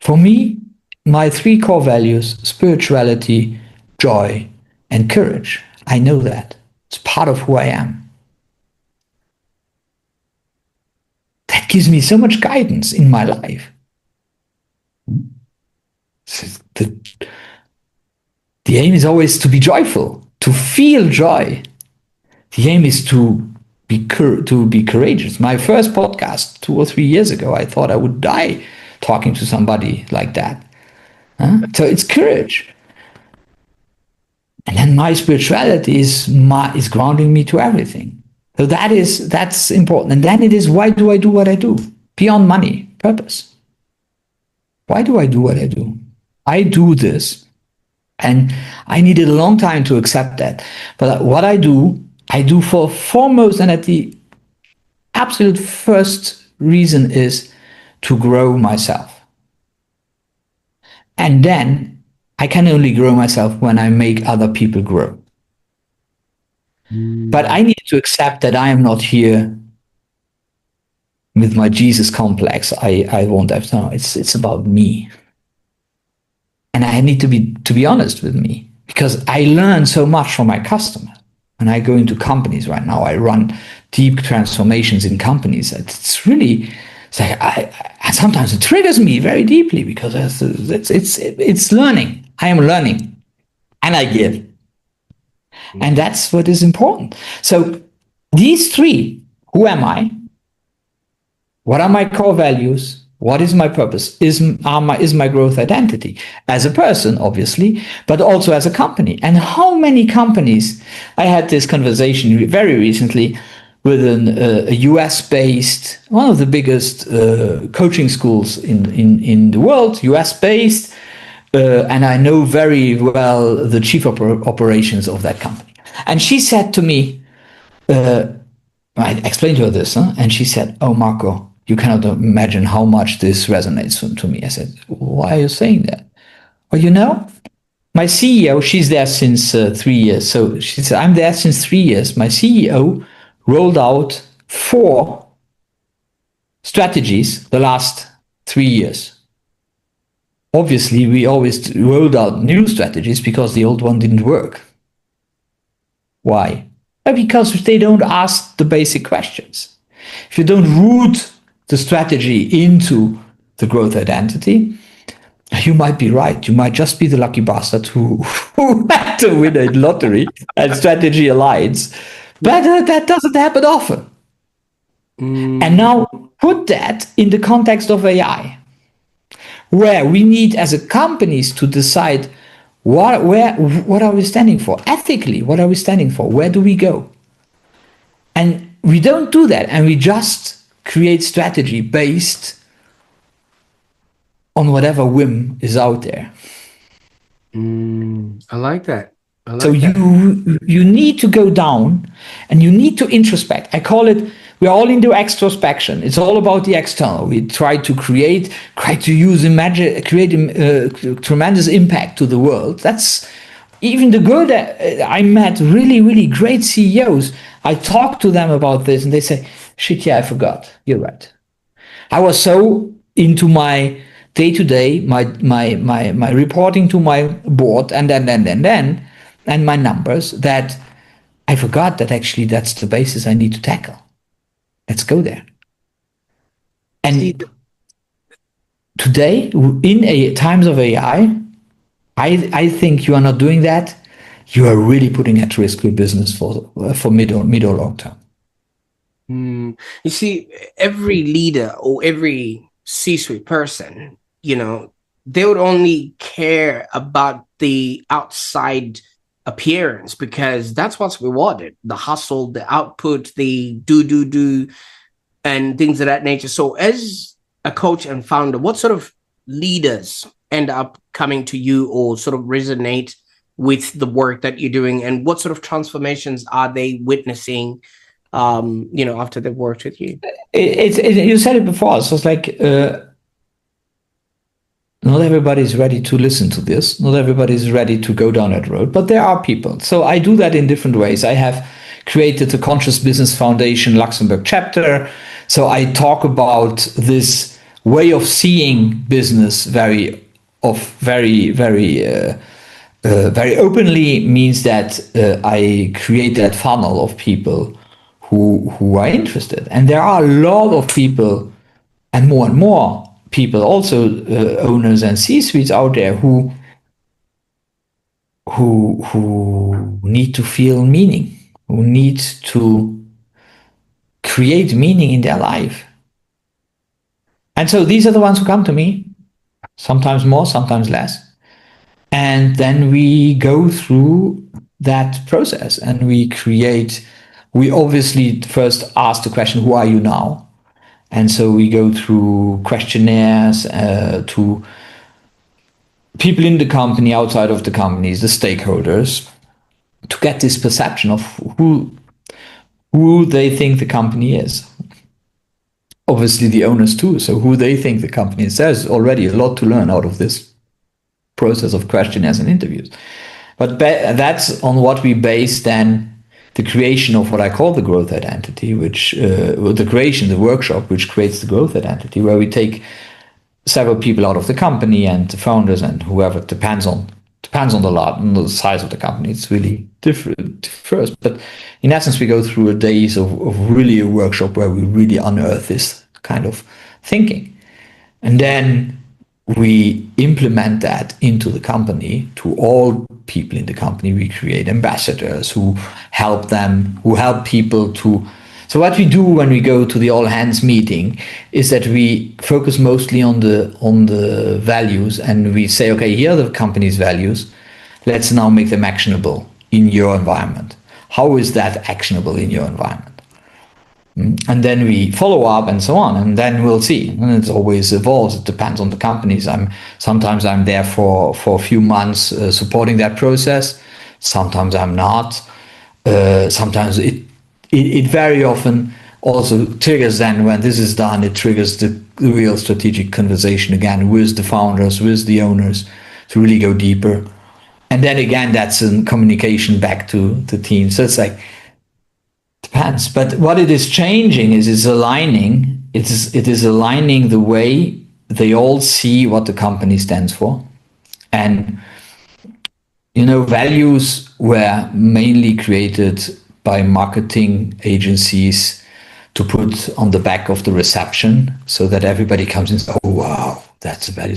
Speaker 1: For me, my 3 core values, spirituality, joy, and courage. I know that. It's part of who I am. That gives me so much guidance in my life. The aim is always to be joyful, to feel joy. The aim is to be courageous. My first podcast 2 or 3 years ago, I thought I would die talking to somebody like that. So it's courage. And then my spirituality is grounding me to everything. So that's important. And then it is, why do I do what I do? Beyond money, purpose. Why do I do what I do? I do this. And I needed a long time to accept that. But what I do for foremost, and at the absolute first reason is to grow myself. And then I can only grow myself when I make other people grow. But I need to accept that I am not here with my Jesus complex. I won't have, no, it's about me. And I need to be honest with me, because I learn so much from my customers. When I go into companies right now, I run deep transformations in companies. It's really, sometimes it triggers me very deeply, because it's learning. I am learning, and I give. And that's what is important. So these 3, who am I? What are my core values? What is my purpose? Is my growth identity as a person, obviously, but also as a company. And how many companies? I had this conversation very recently with a US-based, one of the biggest coaching schools in the world, US-based, and I know very well the chief operations of that company. And she said to me, I explained to her this, and she said, "Oh, Marco, you cannot imagine how much this resonates to me." I said, "Why are you saying that?" "Well, you know, my CEO, she's there since 3 years. So she said, I'm there since 3 years. My CEO rolled out 4 strategies the last 3 years. Obviously, we always rolled out new strategies because the old one didn't work. Why? Because they don't ask the basic questions. If you don't root the strategy into the growth identity, you might be right. You might just be the lucky bastard who had to win a lottery and strategy aligns. But that doesn't happen often. And now put that in the context of AI, where we need as a companies to decide what are we standing for? Ethically, what are we standing for? Where do we go? And we don't do that, and we just create strategy based on whatever whim is out there.
Speaker 2: I like that.
Speaker 1: So you need to go down and you need to introspect. I call it, we're all into extrospection. It's all about the external. We try to create tremendous impact to the world. That's even the good. I met really, really great CEOs. I talk to them about this and they say, shit, yeah, I forgot. You're right. I was so into my day-to-day, my reporting to my board and then and my numbers, that I forgot that actually that's the basis I need to tackle. Let's go there. And today, in times of AI, I think you are not doing that. You are really putting at risk your business for mid or long term.
Speaker 2: You see, every leader or every C-suite person, they would only care about the outside appearance because that's what's rewarded: the hustle, the output, the do and things of that nature. So as a coach and founder, what sort of leaders end up coming to you or sort of resonate with the work that you're doing, and what sort of transformations are they witnessing after they've worked with you?
Speaker 1: You said it before, so it's like not everybody is ready to listen to this. Not everybody is ready to go down that road, but there are people. So I do that in different ways. I have created the Conscious Business Foundation Luxembourg chapter. So I talk about this way of seeing business very openly. Means that I create that funnel of people who are interested, and there are a lot of people, and more people, also owners and C-suites out there who need to feel meaning, who need to create meaning in their life. And so these are the ones who come to me, sometimes more, sometimes less. And then we go through that process and we obviously first ask the question, who are you now? And so we go through questionnaires to people in the company, outside of the companies, the stakeholders, to get this perception of who they think the company is. Obviously the owners too, so who they think the company is. There's already a lot to learn out of this process of questionnaires and interviews. But that's on what we base then the creation of what I call the growth identity, the workshop, which creates the growth identity, where we take several people out of the company and the founders and whoever, depends on the size of the company. It's really different first, but in essence, we go through a days of really a workshop where we really unearth this kind of thinking, and then we implement that into the company to all people in the company. We create ambassadors who help people to. So what we do when we go to the all hands meeting is that we focus mostly on the values, and we say, okay, here are the company's values. Let's now make them actionable in your environment. How is that actionable in your environment? And then we follow up and so on, and then we'll see. And it always evolves. It depends on the companies. Sometimes I'm there for a few months supporting that process. Sometimes I'm not. Sometimes it very often also triggers, then when this is done, it triggers the real strategic conversation again with the founders, with the owners, to really go deeper. And then again, that's a communication back to the team. So it's like, depends. But what it is changing is it is aligning the way they all see what the company stands for. And values were mainly created by marketing agencies to put on the back of the reception so that everybody comes in and says, oh, wow, that's a value.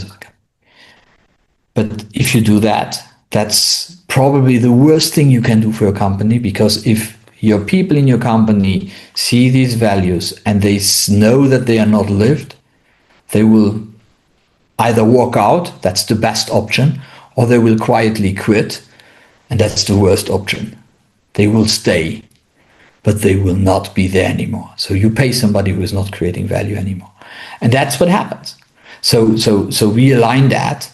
Speaker 1: But if you do that, that's probably the worst thing you can do for your company, because if your people in your company see these values and they know that they are not lived, they will either walk out, that's the best option, or they will quietly quit, and that's the worst option. They will stay, but they will not be there anymore. So you pay somebody who is not creating value anymore. And that's what happens. So we align that,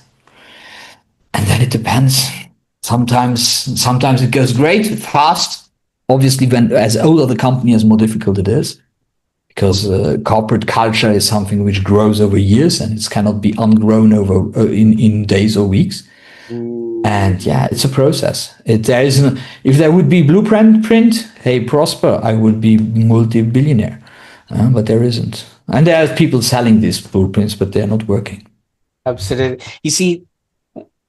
Speaker 1: and then it depends. Sometimes it goes great, fast. Obviously, when as older the company, as more difficult it is, because corporate culture is something which grows over years, and it cannot be ungrown over in days or weeks. And yeah, it's a process. If there would be blueprint, hey, Prosper, I would be multi-billionaire. But there isn't. And there are people selling these blueprints, but they're not working.
Speaker 2: Absolutely. You see,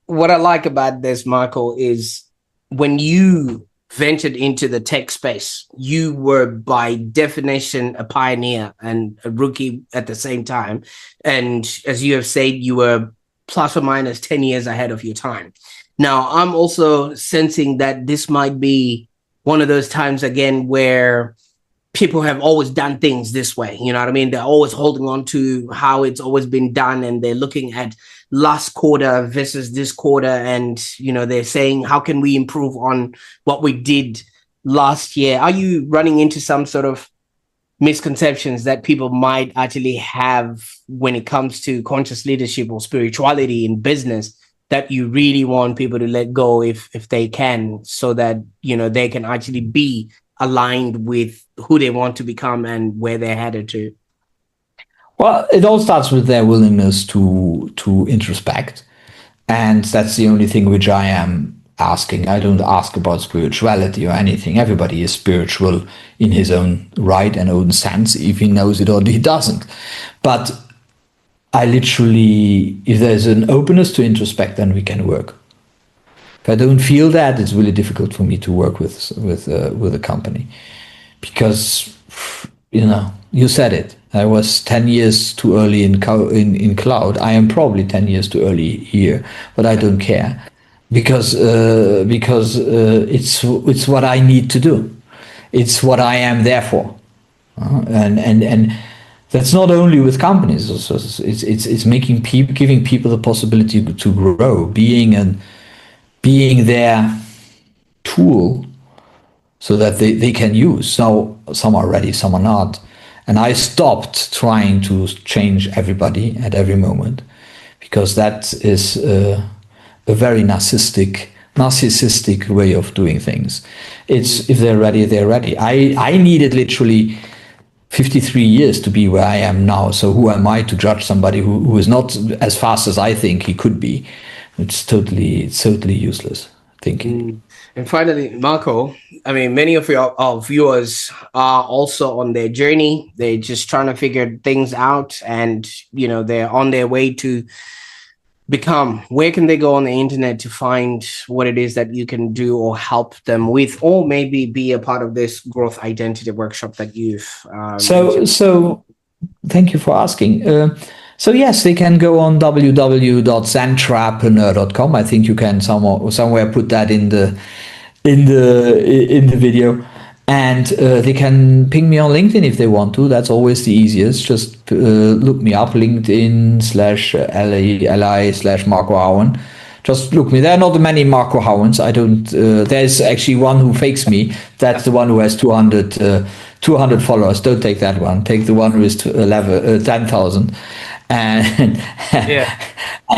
Speaker 2: what I like about this, Michael, is when you ventured into the tech space, you were by definition a pioneer and a rookie at the same time. And as you have said, you were plus or minus 10 years ahead of your time. Now, I'm also sensing that this might be one of those times again where people have always done things this way. You know what I mean? They're always holding on to how it's always been done, and they're looking at last quarter versus this quarter, and they're saying, how can we improve on what we did last year? Are you running into some sort of misconceptions that people might actually have when it comes to conscious leadership or spirituality in business that you really want people to let go if they can, so that they can actually be aligned with who they want to become and where they're headed to?
Speaker 1: Well, it all starts with their willingness to introspect. And that's the only thing which I am asking. I don't ask about spirituality or anything. Everybody is spiritual in his own right and own sense, if he knows it or he doesn't. But I literally, if there's an openness to introspect, then we can work. If I don't feel that, it's really difficult for me to work with a company, because you said it. I was 10 years too early in cloud. I am probably 10 years too early here, but I don't care, because it's what I need to do. It's what I am there for, and that's not only with companies. Also, it's making people, giving people the possibility to grow, being their tool, so that they can use. So some are ready, some are not. And I stopped trying to change everybody at every moment, because that is a very narcissistic way of doing things. It's, if they're ready, they're ready. I needed literally 53 years to be where I am now. So who am I to judge somebody who is not as fast as I think he could be? It's totally useless thinking.
Speaker 2: And finally, Marco, I mean, many of our viewers are also on their journey. They're just trying to figure things out, and they're on their way to become. Where can they go on the internet to find what it is that you can do or help them with, or maybe be a part of this growth identity workshop that you've
Speaker 1: so thank you for asking. So yes, they can go on www.zentrapreneur.com. I think you can somewhere put that in the video, and they can ping me on LinkedIn if they want to. That's always the easiest. Just look me up, LinkedIn/LI/Marco Houwen. Just look me. There are not many Marco Houwens. I don't. There's actually one who fakes me. That's the one who has 200 followers. Don't take that one. Take the one who is 10,000, and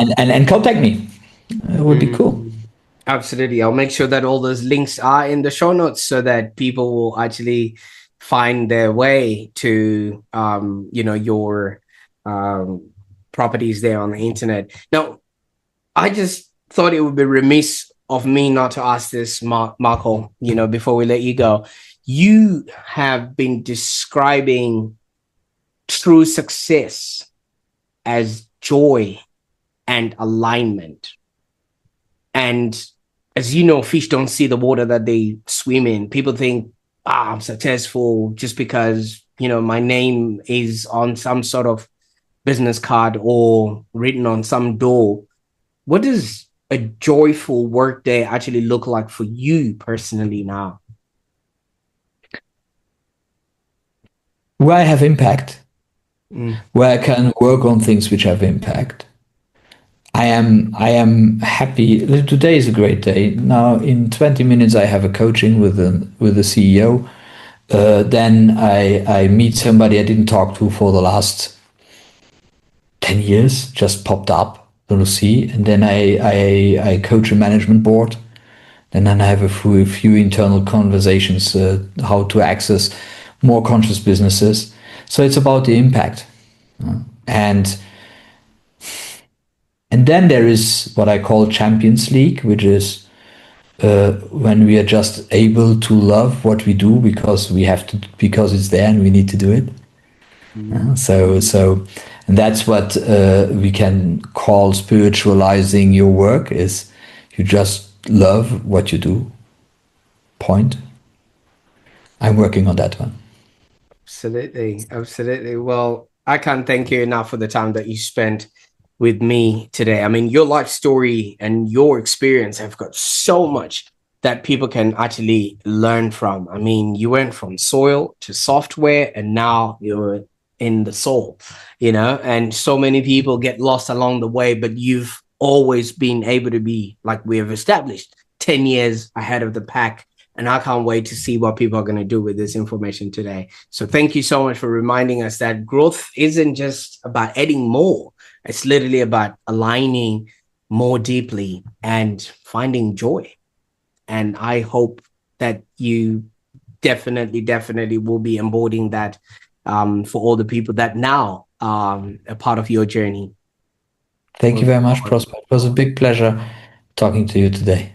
Speaker 1: and contact me. It would be cool.
Speaker 2: Absolutely. I'll make sure that all those links are in the show notes, so that people will actually find their way to your properties there on the internet. Now, I just thought it would be remiss of me not to ask this, Marco, before we let you go. You have been describing true success as joy and alignment. And as you know, fish don't see the water that they swim in. People think, I'm successful just because my name is on some sort of business card or written on some door. What does a joyful work day actually look like for you personally now?
Speaker 1: Where I have impact,
Speaker 2: Mm.
Speaker 1: where I can work on things which have impact. I am happy. Today is a great day. Now in 20 minutes I have a coaching with the CEO. Then I meet somebody I didn't talk to for the last 10 years, just popped up to see. And then I coach a management board. And then I have a few internal conversations how to access more conscious businesses. So it's about the impact. And and then there is what I call Champions League, which is when we are just able to love what we do because we have to, because it's there and we need to do it. So and that's what we can call spiritualizing your work, is you just love what you do. Point. I'm working on that one.
Speaker 2: Absolutely. Absolutely. Well, I can't thank you enough for the time that you spent with me today. I mean, your life story and your experience have got so much that people can actually learn from. I mean, you went from soil to software and now you're in the soul, and so many people get lost along the way, but you've always been able to be, like we have established, 10 years ahead of the pack. And I can't wait to see what people are going to do with this information today. So thank you so much for reminding us that growth isn't just about adding more. It's literally about aligning more deeply and finding joy. And I hope that you definitely will be embodying that for all the people that now are a part of your journey.
Speaker 1: Thank you very much, Prosper. It was a big pleasure talking to you today.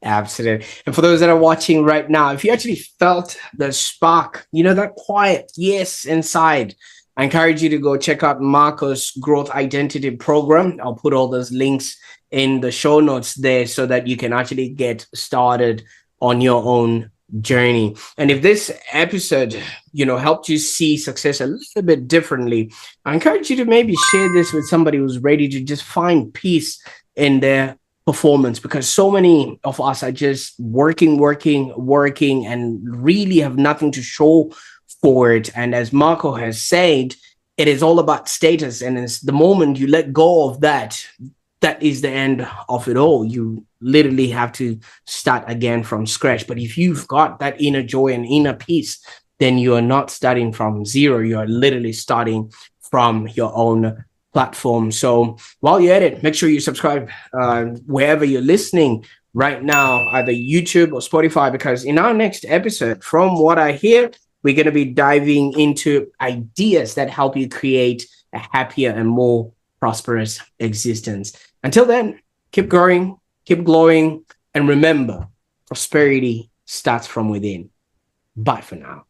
Speaker 2: Absolutely. And for those that are watching right now, if you actually felt the spark, that quiet yes inside, I encourage you to go check out Marco's Growth Identity Program. I'll put all those links in the show notes there so that you can actually get started on your own journey. And if this episode, helped you see success a little bit differently, I encourage you to maybe share this with somebody who's ready to just find peace in their performance, because so many of us are just working, and really have nothing to show for it. And as Marco has said, it is all about status. And it's the moment you let go of that, that is the end of it all. You literally have to start again from scratch. But if you've got that inner joy and inner peace, then you are not starting from zero. You are literally starting from your own platform. So while you're at it, make sure you subscribe wherever you're listening right now, either YouTube or Spotify, because in our next episode, from what I hear, we're going to be diving into ideas that help you create a happier and more prosperous existence. Until then, keep growing, keep glowing, and remember, prosperity starts from within. Bye for now.